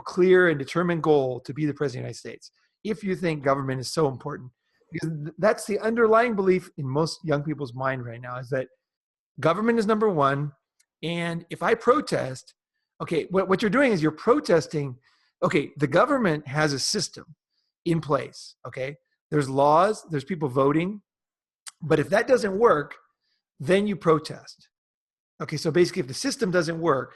clear and determined goal to be the president of the United States. If you think government is so important, because that's the underlying belief in most young people's mind right now, is that government is number one. And if I protest, okay, what you're doing is you're protesting. Okay, the government has a system in place, okay? There's laws, there's people voting, but if that doesn't work, then you protest. Okay, so basically if the system doesn't work,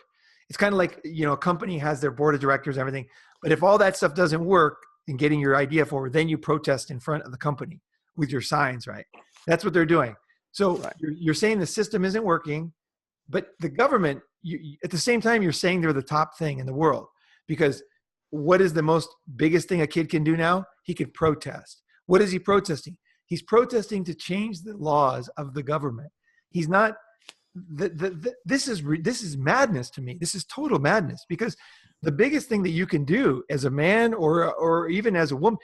it's kind of like, a company has their board of directors and everything, but if all that stuff doesn't work in getting your idea forward, then you protest in front of the company with your signs, right? That's what they're doing. So right. You're saying the system isn't working, but the government, at the same time, you're saying they're the top thing in the world, because what is the most biggest thing a kid can do now? He could protest. What is he protesting? He's protesting to change the laws of the government. He's not, this is madness to me. This is total madness, because the biggest thing that you can do as a man or even as a woman,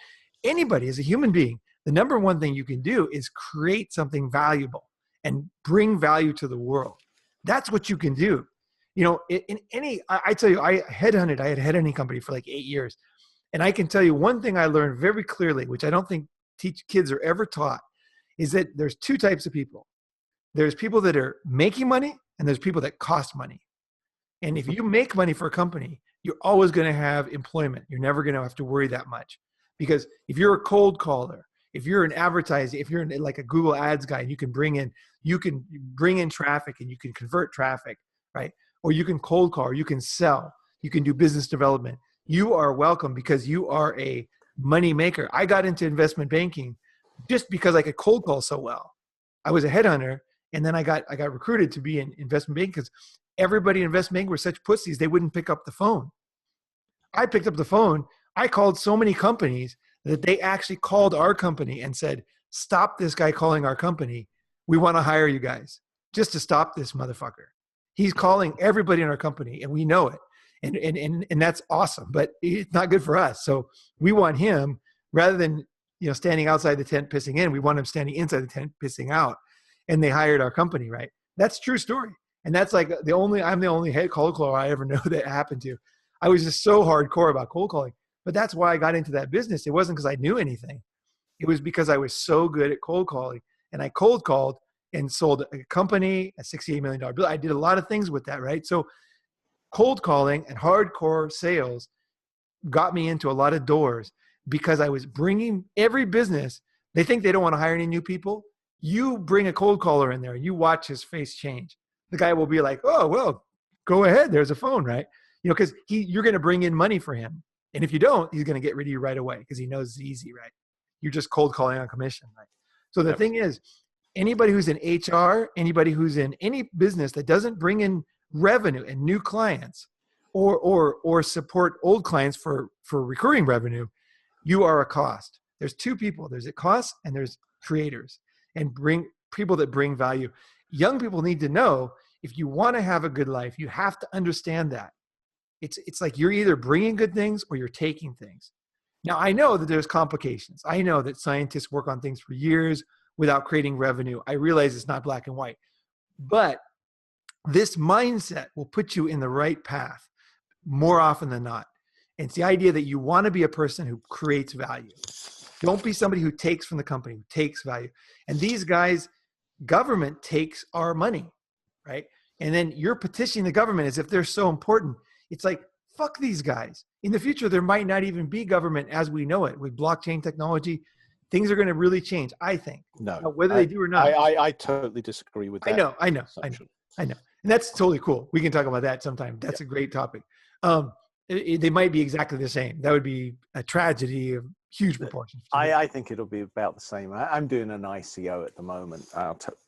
anybody as a human being, the number one thing you can do is create something valuable and bring value to the world. That's what you can do. I tell you, I had a headhunting company for like 8 years. And I can tell you one thing I learned very clearly, which I don't think kids are ever taught, is that there's 2 types of people. There's people that are making money, and there's people that cost money. And if you make money for a company, you're always going to have employment. You're never going to have to worry that much. Because if you're a cold caller, if you're an advertiser, if you're like a Google Ads guy, and you can bring in traffic and you can convert traffic, right? Or you can cold call, or you can sell, you can do business development. You are welcome because you are a money maker. I got into investment banking just because I could cold call so well. I was a headhunter, and then I got recruited to be in investment banking because everybody in investment banking were such pussies, they wouldn't pick up the phone. I picked up the phone. I called so many companies that they actually called our company and said, stop this guy calling our company. We want to hire you guys just to stop this motherfucker. He's calling everybody in our company, and we know it. And that's awesome, but it's not good for us. So we want him, rather than standing outside the tent pissing in, we want him standing inside the tent pissing out. And they hired our company, right? That's a true story. And that's like I'm the only head cold caller I ever know that happened to. I was just so hardcore about cold calling. But that's why I got into that business. It wasn't because I knew anything. It was because I was so good at cold calling and I cold called and sold a company, a $68 million bill. I did a lot of things with that, right? So cold calling and hardcore sales got me into a lot of doors because I was bringing every business. They think they don't want to hire any new people. You bring a cold caller in there, you watch his face change. The guy will be like, oh, well, go ahead. There's a phone, right? Because you're going to bring in money for him. And if you don't, he's going to get rid of you right away because he knows it's easy, right? You're just cold calling on commission, right? So the thing is, anybody who's in HR, anybody who's in any business that doesn't bring in revenue and new clients or support old clients for recurring revenue, you are a cost. There's two people. There's a cost and there's creators and bring people that bring value. Young people need to know if you want to have a good life, you have to understand that. It's like you're either bringing good things or you're taking things. Now, I know that there's complications. I know that scientists work on things for years without creating revenue. I realize it's not black and white. But this mindset will put you in the right path more often than not. And it's the idea that you want to be a person who creates value. Don't be somebody who takes from the company, who takes value. And these guys, government takes our money, right? And then you're petitioning the government as if they're so important. It's like, fuck these guys. In the future, there might not even be government as we know it. With blockchain technology, things are going to really change, I think. No. Now, whether they do or not. I totally disagree with that. I know. And that's totally cool. We can talk about that sometime. That's a great topic. They might be exactly the same. That would be a tragedy of huge proportions. I think it'll be about the same. I'm doing an ICO at the moment.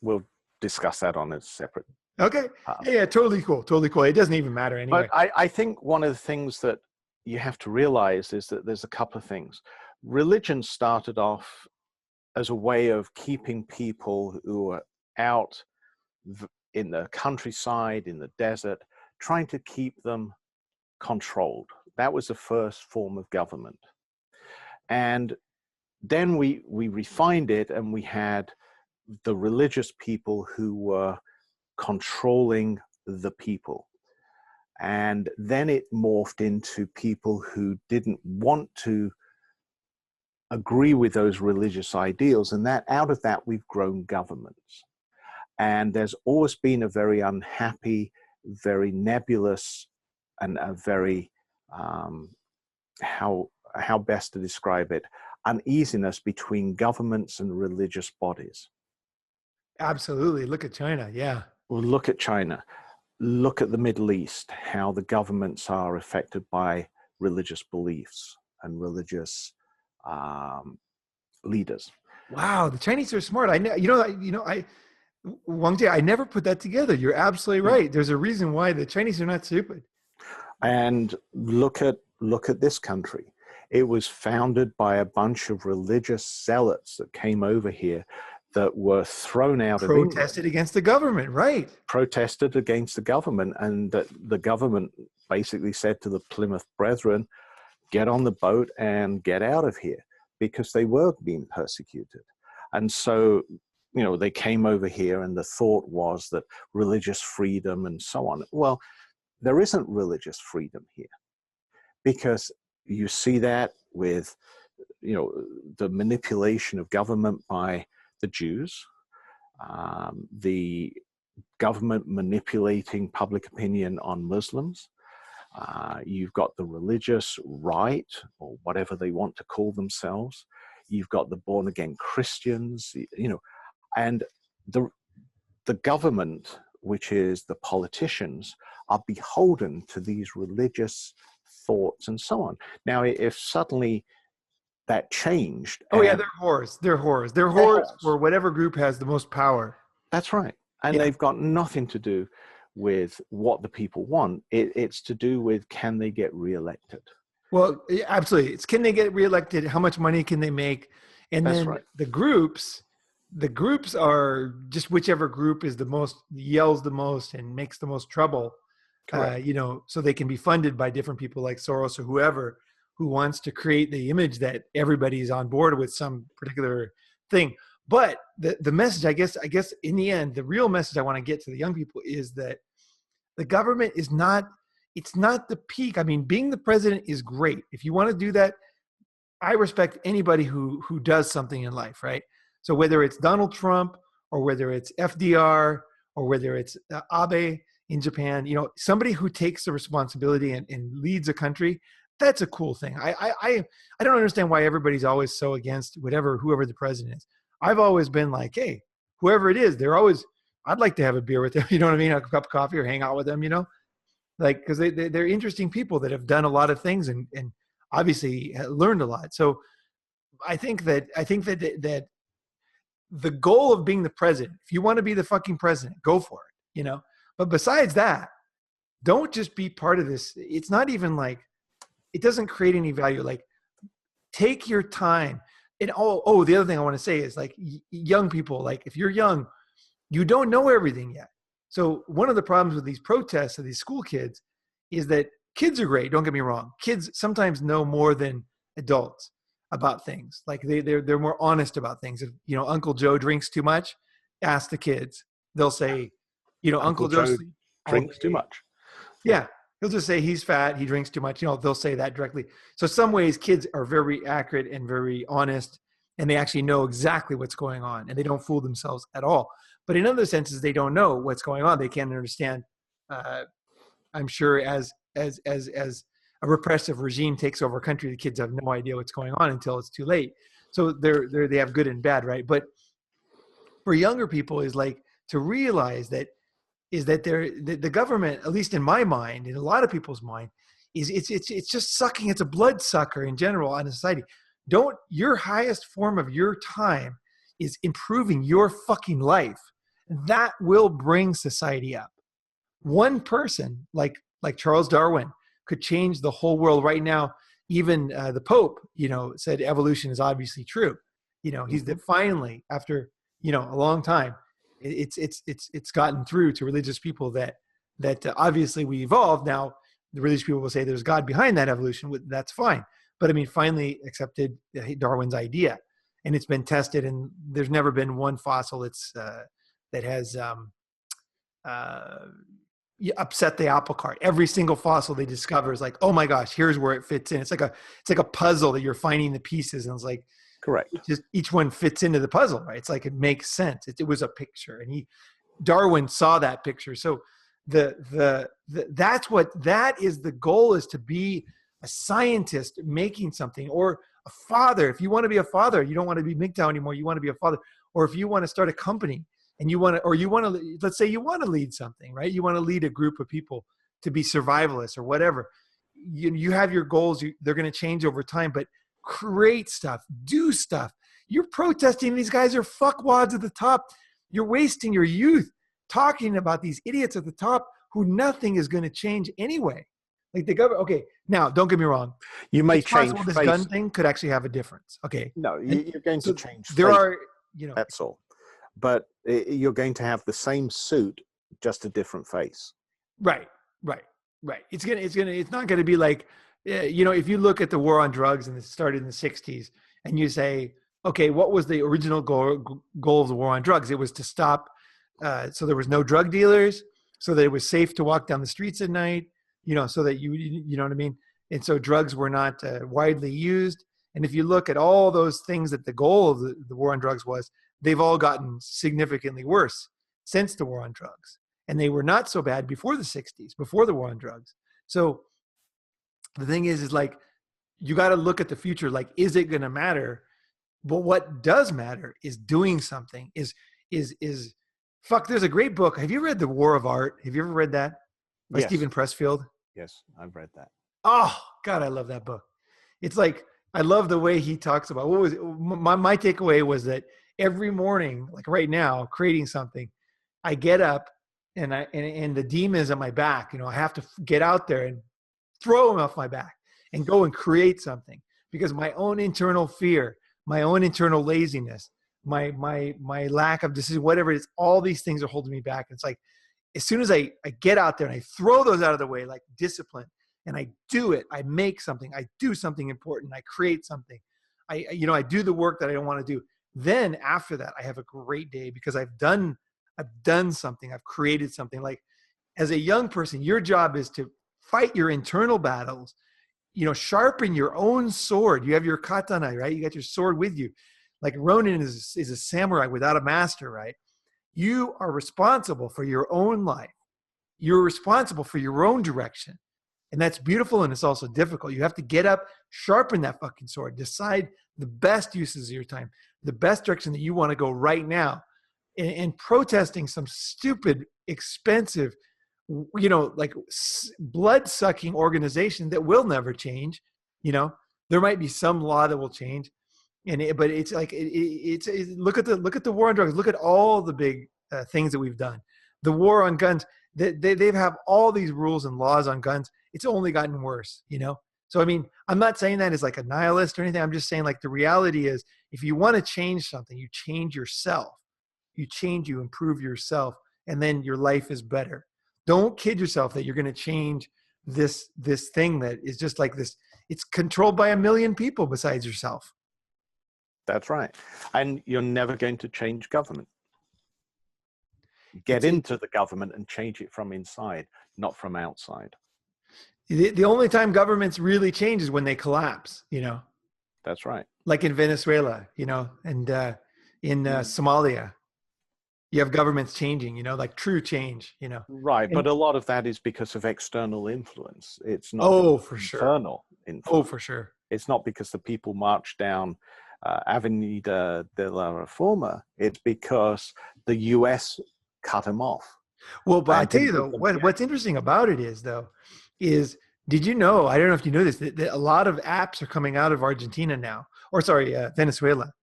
We'll discuss that on a separate. Okay. Yeah, totally cool. Totally cool. It doesn't even matter anyway. But I think one of the things that you have to realize is that there's a couple of things. Religion started off as a way of keeping people who are out in the countryside, in the desert, trying to keep them controlled. That was the first form of government. And then we refined it, and we had the religious people who were controlling the people. And then it morphed into people who didn't want to agree with those religious ideals. And that out of that, we've grown governments. And there's always been a very unhappy, very nebulous, and a very, how best to describe it, uneasiness between governments and religious bodies. Absolutely. Look at China. Yeah. Well, look at China. Look at the Middle East, how the governments are affected by religious beliefs and religious leaders. Wow, the Chinese are smart. Wang Jie, I never put that together. You're absolutely right. There's a reason why the Chinese are not stupid. And look at this country. It was founded by a bunch of religious zealots that came over here that were thrown out of England. Protested against the government, right? Protested against the government, and that the government basically said to the Plymouth Brethren, get on the boat and get out of here, because they were being persecuted. And so, they came over here, and the thought was that religious freedom and so on. Well, there isn't religious freedom here, because you see that with, the manipulation of government by the Jews, the government manipulating public opinion on Muslims. You've got the religious right, or whatever they want to call themselves. You've got the born-again Christians, and the government, which is the politicians, are beholden to these religious thoughts and so on. Now, if suddenly that changed. They're whores. They're whores for whatever group has the most power. That's right. And they've got nothing to do with what the people want. It's to do with, can they get reelected? Well, absolutely. It's, can they get reelected? How much money can they make? And That's then right. The groups are just whichever group is the most, yells the most and makes the most trouble, so they can be funded by different people like Soros or whoever, who wants to create the image that everybody's on board with some particular thing. But the message, I guess in the end, the real message I want to get to the young people is that the government is not, it's not the peak. I mean, being the president is great. If you want to do that, I respect anybody who does something in life, right? So whether it's Donald Trump or whether it's FDR or whether it's Abe in Japan, somebody who takes the responsibility and leads a country, that's a cool thing. I don't understand why everybody's always so against whoever the president is. I've always been like, hey, whoever it is, I'd like to have a beer with them. You know what I mean? A cup of coffee or hang out with them, like, because they're interesting people that have done a lot of things and obviously learned a lot. So I think that the goal of being the president, if you want to be the fucking president, go for it, But besides that, don't just be part of this. It's not even like, it doesn't create any value. Like, take your time. And the other thing I want to say is, like, young people, like, if you're young, you don't know everything yet. So one of the problems with these protests of these school kids is that kids are great. Don't get me wrong. Kids sometimes know more than adults about things. Like, they're more honest about things. If, Uncle Joe drinks too much, ask the kids. They'll say, Uncle Joe drinks too much. Yeah. He'll just say he's fat. He drinks too much. They'll say that directly. So some ways kids are very accurate and very honest, and they actually know exactly what's going on, and they don't fool themselves at all. But in other senses, they don't know what's going on. They can't understand. I'm sure as a repressive regime takes over a country, the kids have no idea what's going on until it's too late. So they have good and bad, right? But for younger people, is like to realize that the government, at least in my mind, in a lot of people's mind, is it's just sucking. It's a blood sucker in general on a society. Your highest form of your time is improving your fucking life. That will bring society up. One person like Charles Darwin could change the whole world right now. Even the Pope, said evolution is obviously true. He's finally, after a long time, it's gotten through to religious people that obviously we evolved. Now the religious people will say there's God behind that evolution. That's fine, but I mean, finally accepted Darwin's idea, and it's been tested, and there's never been one fossil that has upset the apple cart. Every single fossil they discover is like, oh my gosh, here's where it fits in. It's like a puzzle that you're finding the pieces, and it's like, correct. Just each one fits into the puzzle, right? It's like it makes sense. It was a picture, and Darwin saw that picture. So that is the goal, is to be a scientist making something, or a father. If you want to be a father, you don't want to be MGTOW anymore. You want to be a father, or if you want to start a company and let's say you want to lead something, right? You want to lead a group of people to be survivalists or whatever. You have your goals. They're going to change over time, but create stuff, do stuff. You're protesting. These guys are fuckwads at the top. You're wasting your youth talking about these idiots at the top who nothing is going to change anyway. Like the government. Okay, now don't get me wrong. You may it's change. Possible this gun thing could actually have a difference. Okay. No, you're going to change. There are, that's all. But you're going to have the same suit, just a different face. Right. It's not going to be like, if you look at the war on drugs and it started in the 60s, and you say, okay, what was the original goal of the war on drugs? It was to stop, so there was no drug dealers, so that it was safe to walk down the streets at night, so that you know what I mean? And so drugs were not widely used. And if you look at all those things that the goal of the war on drugs was, they've all gotten significantly worse since the war on drugs. And they were not so bad before the 60s, before the war on drugs. So the thing is like, you got to look at the future. Like, is it going to matter? But what does matter is doing something. There's a great book. Have you read The War of Art? Have you ever read that? By Stephen Pressfield? Yes, I've read that. Oh, God, I love that book. It's like, I love the way he talks about, my takeaway was that every morning, like right now, creating something, I get up and the demons on my back, I have to get out there and throw them off my back and go and create something, because my own internal fear, my own internal laziness, my lack of decision, whatever it is, all these things are holding me back. It's like, as soon as I get out there and I throw those out of the way, like discipline, and I do it, I make something, I do something important, I create something, I do the work that I don't want to do. Then after that, I have a great day, because I've done something, I've created something. Like, as a young person, your job is to fight your internal battles, sharpen your own sword. You have your katana, right? You got your sword with you. like Ronin is a samurai without a master, right? You are responsible for your own life. You're responsible for your own direction. And that's beautiful, and it's also difficult. You have to get up, sharpen that fucking sword, decide the best uses of your time, the best direction that you want to go right now. And protesting some stupid, expensive, like blood-sucking organization that will never change. There might be some law that will change, but it's like look at the war on drugs. Look at all the big things that we've done. The war on guns. They have all these rules and laws on guns. It's only gotten worse. So I mean, I'm not saying that as like a nihilist or anything. I'm just saying like the reality is, if you want to change something, you change yourself. You improve yourself, and then your life is better. Don't kid yourself that you're going to change this thing that is just like this. It's controlled by a million people besides yourself. That's right. And you're never going to change government. Get into the government and change it from inside, not from outside. The only time governments really change is when they collapse, That's right. Like in Venezuela, and in Somalia. You have governments changing, like true change, Right, but a lot of that is because of external influence. It's not for internal sure. influence. For sure. It's not because the people march down Avenida de la Reforma. It's because the US cut them off. Well, but I tell you though, what's interesting about it is did you know, I don't know if you know this, that a lot of apps are coming out of Argentina now, or sorry, Venezuela,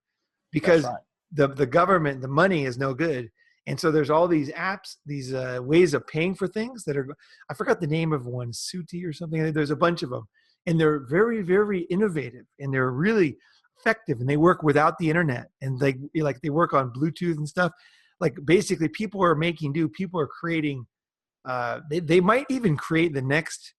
because the government, the money is no good. And so there's all these apps, these ways of paying for things that are, I forgot the name of one, Suti or something. There's a bunch of them, and they're very, very innovative, and they're really effective, and they work without the internet, and they work on Bluetooth and stuff. Like basically people are making do, people are creating, they might even create the next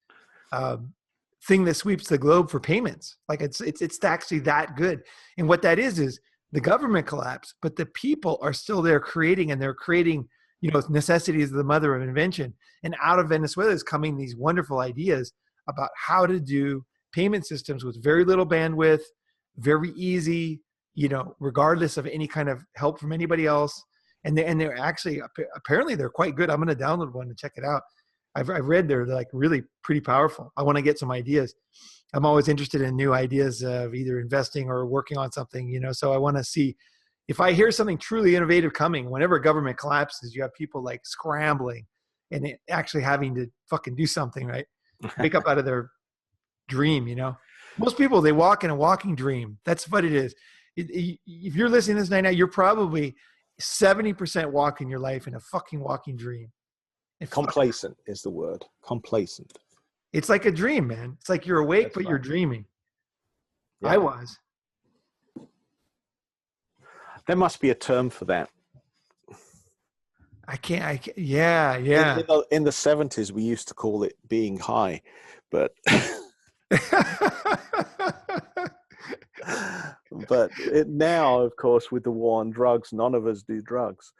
thing that sweeps the globe for payments. Like it's actually that good. And what that is the government collapsed, but the people are still there creating, and they're creating, necessity is the mother of invention. And out of Venezuela is coming these wonderful ideas about how to do payment systems with very little bandwidth, very easy, regardless of any kind of help from anybody else. And they're actually, apparently they're quite good. I'm going to download one to check it out. I've read they're like really pretty powerful. I want to get some ideas. I'm always interested in new ideas of either investing or working on something, so I want to see if I hear something truly innovative coming. Whenever government collapses, you have people like scrambling and actually having to fucking do something, right? Wake up out of their dream, Most people, they walk in a walking dream. That's what it is. If you're listening to this right now, you're probably 70% walking your life in a fucking walking dream. Complacent is the word. Complacent. It's like a dream, man. It's like you're awake, but you're dreaming. Yeah. I was. There must be a term for that. I can't yeah. In the 70s, we used to call it being high, but but now, of course, with the war on drugs, none of us do drugs.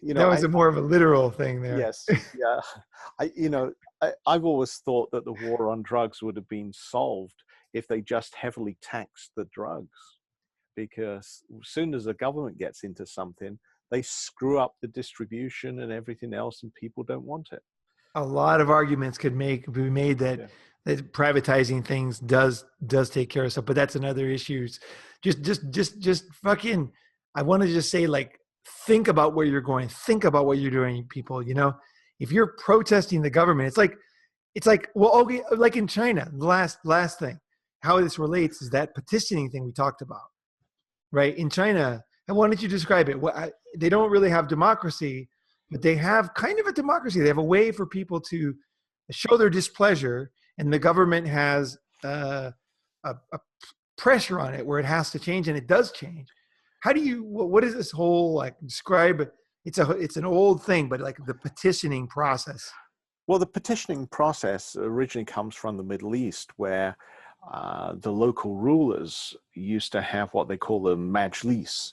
That was more of a literal thing there. Yes, yeah. I've always thought that the war on drugs would have been solved if they just heavily taxed the drugs, because as soon as the government gets into something, they screw up the distribution and everything else, and people don't want it. A lot of arguments could be made that privatizing things does take care of stuff, but that's another issue. Just fucking, I want to just say, like, think about where you're going. Think about what you're doing, people. If you're protesting the government, it's like, well, okay, like in China, the last thing, how this relates is that petitioning thing we talked about, right? In China, and why don't you describe it? They don't really have democracy, but they have kind of a democracy. They have a way for people to show their displeasure, and the government has a pressure on it where it has to change, and it does change. How do you? What is this whole, like, describe? It's an old thing, but like the petitioning process. Well, the petitioning process originally comes from the Middle East, where the local rulers used to have what they call the majlis.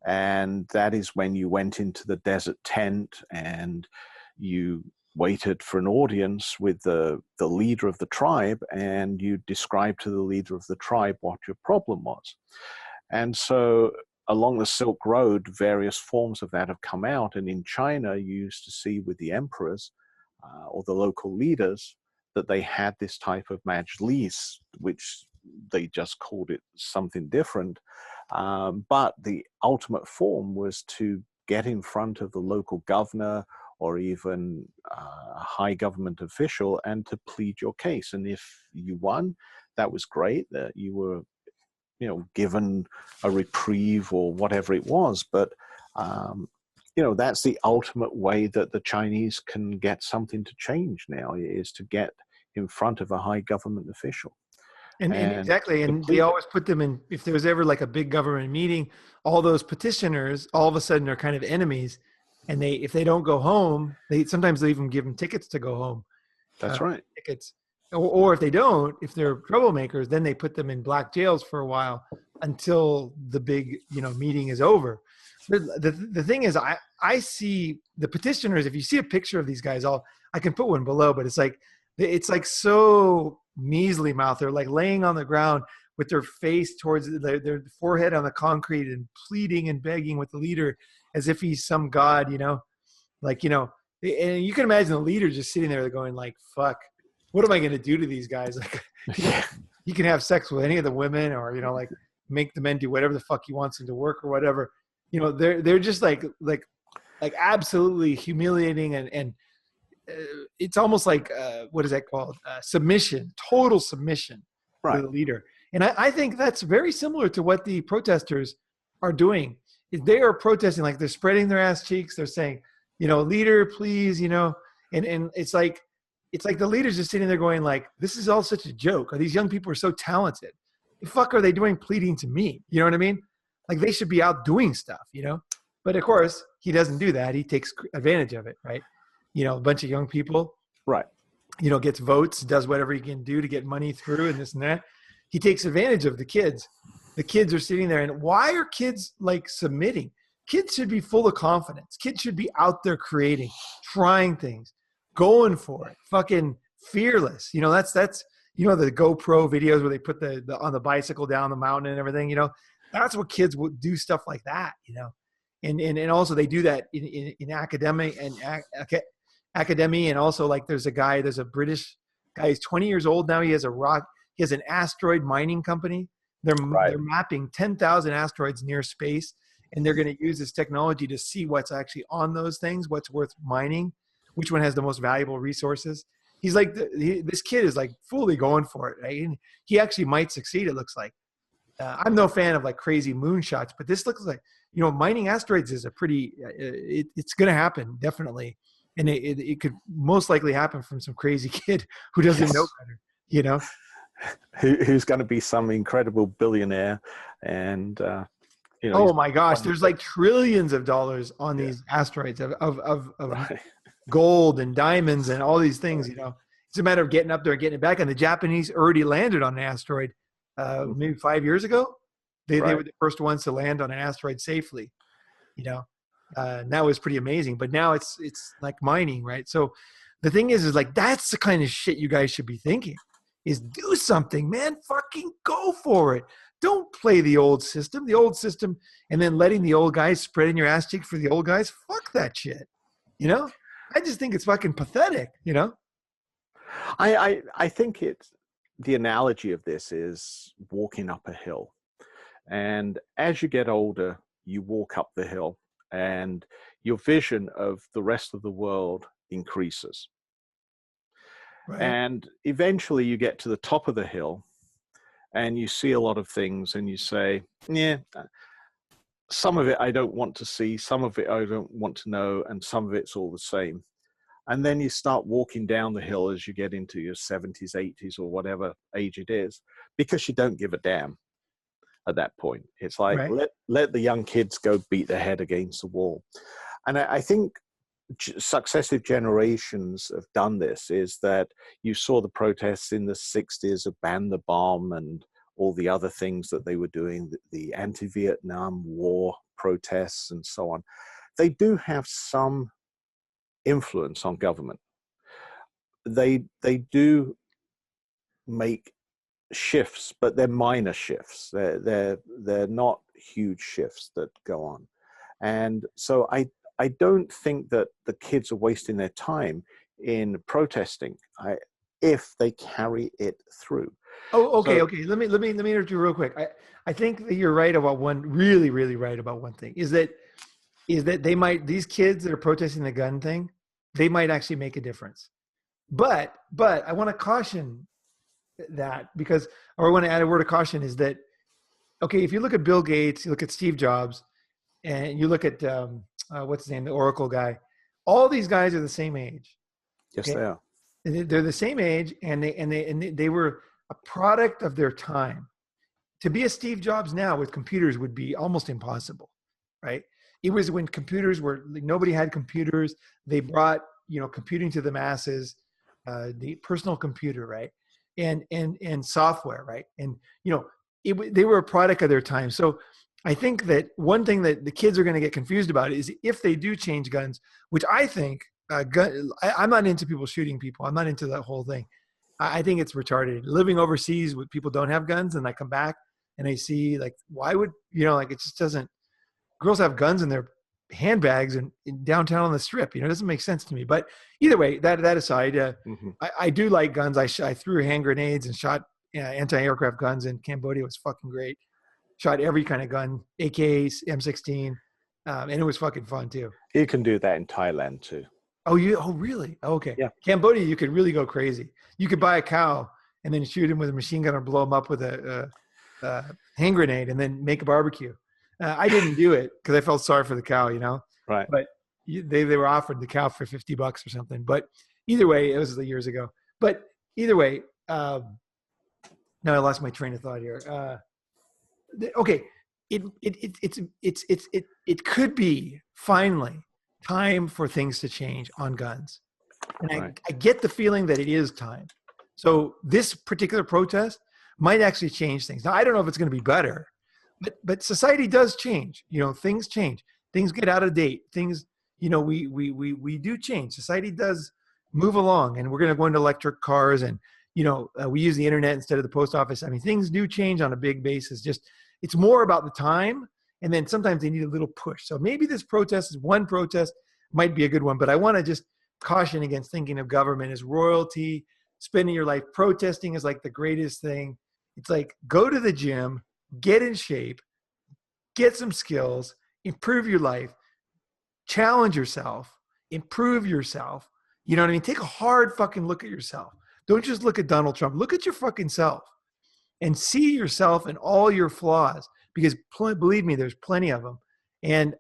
And that is when you went into the desert tent and you waited for an audience with the leader of the tribe, and you described to the leader of the tribe what your problem was. And so along the Silk Road, various forms of that have come out. And in China, you used to see with the emperors or the local leaders that they had this type of majlis, which they just called it something different. But the ultimate form was to get in front of the local governor or even a high government official and to plead your case. And if you won, that was great, that you were, you know, given a reprieve or whatever it was. But, you know, that's the ultimate way that the Chinese can get something to change now, is to get in front of a high government official. And exactly, and they always put them in, if there was ever like a big government meeting, all those petitioners all of a sudden are kind of enemies, and if they don't go home, they sometimes they even give them tickets to go home. That's right. Tickets, or if they don't, if they're troublemakers, then they put them in black jails for a while until the big, you know, meeting is over. The thing is, I see the petitioners. If you see a picture of these guys, I can put one below, but it's like so measly mouth. They're like laying on the ground with their face towards their forehead on the concrete and pleading and begging with the leader as if he's some god, you know, like, you know, and you can imagine the leader just sitting there going like, fuck, what am I going to do to these guys? Like, you know, he can have sex with any of the women, or, you know, like make the men do whatever the fuck he wants them to work or whatever. You know, they're just like absolutely humiliating. And it's almost like, what is that called? Submission, total submission to the leader. And I think that's very similar to what the protesters are doing. They are protesting, like they're spreading their ass cheeks. They're saying, you know, leader, please, you know, and it's like the leader's just sitting there going like, this is all such a joke. These young people are so talented. The fuck are they doing pleading to me? You know what I mean? Like they should be out doing stuff, you know? But of course, he doesn't do that. He takes advantage of it, right? You know, a bunch of young people, right? You know, gets votes, does whatever he can do to get money through and this and that. He takes advantage of the kids. The kids are sitting there, and why are kids like submitting? Kids should be full of confidence. Kids should be out there creating, trying things, going for it, fucking fearless. You know, that's you know, the GoPro videos where they put the on the bicycle down the mountain and everything. You know, that's what kids would do, stuff like that. You know, and also they do that in academic and academy, and also like there's a British guy. He's 20 years old now. He has an asteroid mining company. They're mapping 10,000 asteroids near space, and they're going to use this technology to see what's actually on those things, what's worth mining, which one has the most valuable resources. He's like, this kid is like fully going for it, right? And he actually might succeed, it looks like. I'm no fan of like crazy moonshots, but this looks like, you know, mining asteroids is a pretty, it's going to happen, definitely. And it could most likely happen from some crazy kid who doesn't know better, you know? Who's going to be some incredible billionaire, and you know, oh my gosh, there's like trillions of dollars on these asteroids of gold and diamonds and all these things. You know, it's a matter of getting up there and getting it back. And the Japanese already landed on an asteroid maybe 5 years ago. They were the first ones to land on an asteroid safely. You know, and that was pretty amazing. But now it's like mining, right? So the thing is like that's the kind of shit you guys should be thinking. Is do something, man. Fucking go for it. Don't play the old system, and then letting the old guys spreading your ass cheek for the old guys. Fuck that shit. You know? I just think it's fucking pathetic, you know? I think the analogy of this is walking up a hill. And as you get older, you walk up the hill and your vision of the rest of the world increases. Right. And eventually you get to the top of the hill and you see a lot of things and you say, yeah, some of it I don't want to see, some of it I don't want to know, and some of it's all the same. And then you start walking down the hill as you get into your 70s, 80s, or whatever age it is, because you don't give a damn at that point. It's like, let the young kids go beat their head against the wall. And I think successive generations have done this, is that you saw the protests in the 60s of ban the bomb and all the other things that they were doing, the anti-Vietnam War protests and so on. They do have some influence on government. They do make shifts, but they're minor shifts. They're not huge shifts that go on. And so I don't think that the kids are wasting their time in protesting if they carry it through. Oh, okay, So, okay. Let me interrupt you real quick. I think that you're right about really, really right about one thing is that these kids that are protesting the gun thing, they might actually make a difference. But I want to caution that because, or I want to add a word of caution is that, okay, if you look at Bill Gates, you look at Steve Jobs, and you look at what's his name, the Oracle guy, all these guys are the same age. yes, Okay, they are. they're the same age, and they were a product of their time. To be a Steve Jobs now with computers would be almost impossible, right? It was when computers were, nobody had computers. They brought, computing to the masses, the personal computer, right? And software, right? And, they were a product of their time. So I think that one thing that the kids are going to get confused about is if they do change guns, which I think, I'm not into people shooting people. I'm not into that whole thing. I think it's retarded. Living overseas with people don't have guns, and I come back and I see like, why would like it just doesn't. Girls have guns in their handbags and in downtown on the strip. It doesn't make sense to me. But either way, that aside, I do like guns. I threw hand grenades and shot anti-aircraft guns in Cambodia. It was fucking great. Shot every kind of gun, AKs, M16, and it was fucking fun too. You can do that in Thailand too. Oh, really? Okay. Yeah. Cambodia, you could really go crazy. You could buy a cow and then shoot him with a machine gun or blow him up with a hand grenade and then make a barbecue. I didn't do it because I felt sorry for the cow, Right. But they were offered the cow for $50 or something. But either way, it was years ago. But either way, now I lost my train of thought here. Okay, it could be finally time for things to change on guns, and Right. I get the feeling that it is time. So this particular protest might actually change things. Now I don't know if it's going to be better, but society does change. Things change. Things get out of date. Things, we do change. Society does move along, and we're going to go into electric cars, and we use the internet instead of the post office. I mean, things do change on a big basis. Just it's more about the time, and then sometimes they need a little push. So maybe this protest is one protest, might be a good one, but I want to just caution against thinking of government as royalty. Spending your life protesting is like the greatest thing. It's like go to the gym, get in shape, get some skills, improve your life, challenge yourself, improve yourself. You know what I mean? Take a hard fucking look at yourself. Don't just look at Donald Trump. Look at your fucking self and see yourself and all your flaws, because believe me, there's plenty of them. And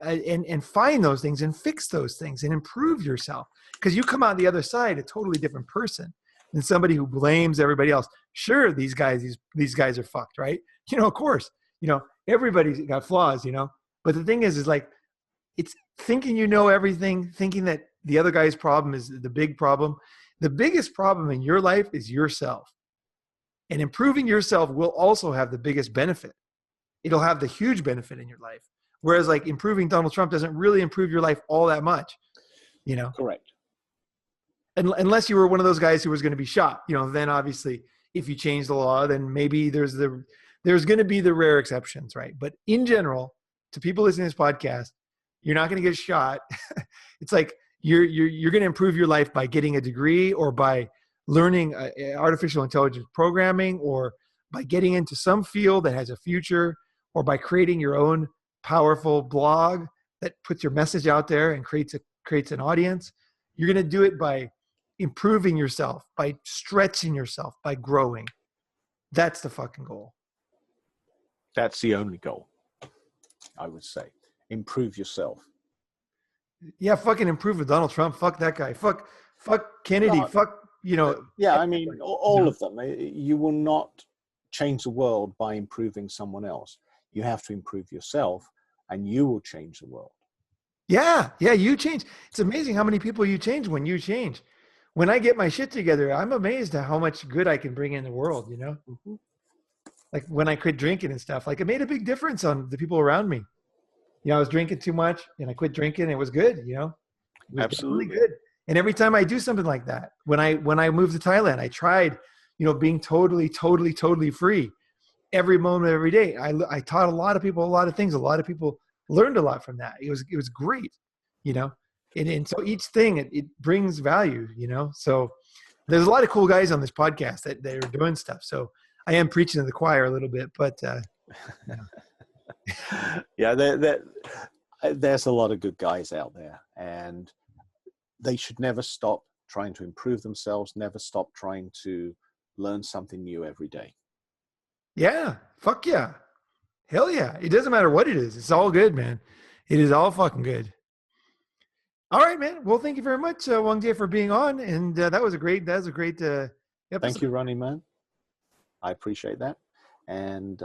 find those things and fix those things and improve yourself, because you come out the other side a totally different person than somebody who blames everybody else. Sure, these guys are fucked, right? Of course, everybody's got flaws, but the thing is like, it's thinking everything, thinking that the other guy's problem is the big problem. The biggest problem in your life is yourself. And improving yourself will also have the biggest benefit. It'll have the huge benefit in your life. Whereas like improving Donald Trump doesn't really improve your life all that much, Correct. Unless you were one of those guys who was going to be shot, then obviously if you change the law, then maybe there's going to be the rare exceptions, right? But in general, to people listening to this podcast, you're not going to get shot. It's like you're going to improve your life by getting a degree, or by learning artificial intelligence programming, or by getting into some field that has a future, or by creating your own powerful blog that puts your message out there and creates an audience. You're going to do it by improving yourself, by stretching yourself, by growing. That's the fucking goal. That's the only goal, I would say. Improve yourself. Yeah, fucking improve with Donald Trump. Fuck that guy. Fuck Kennedy. No, fuck, Yeah, I mean, all of them. You will not change the world by improving someone else. You have to improve yourself, and you will change the world. Yeah, you change. It's amazing how many people you change when you change. When I get my shit together, I'm amazed at how much good I can bring in the world, Mm-hmm. Like when I quit drinking and stuff, like it made a big difference on the people around me. I was drinking too much and I quit drinking. It was good, It was Absolutely definitely good. And every time I do something like that, when I moved to Thailand, I tried, being totally, totally, totally free. every moment, every day. I taught a lot of people a lot of things. A lot of people learned a lot from that. It was great, you know. And so each thing it brings value, you know. So there's a lot of cool guys on this podcast that are doing stuff. So I am preaching to the choir a little bit, but you know. Yeah, there's a lot of good guys out there, and they should never stop trying to improve themselves, never stop trying to learn something new every day. Yeah, fuck yeah. Hell yeah. It doesn't matter what it is. It's all good, man. It is all fucking good. All right, man. Well, thank you very much, Wang Jie, for being on. And that was a great episode. Thank you, Ronnie, man. I appreciate that. And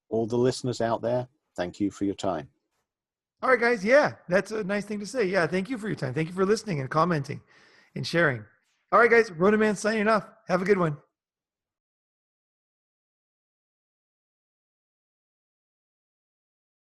all the listeners out there, thank you for your time. All right, guys. Yeah, that's a nice thing to say. Yeah, thank you for your time. Thank you for listening and commenting and sharing. All right, guys. Ronin Man signing off. Have a good one.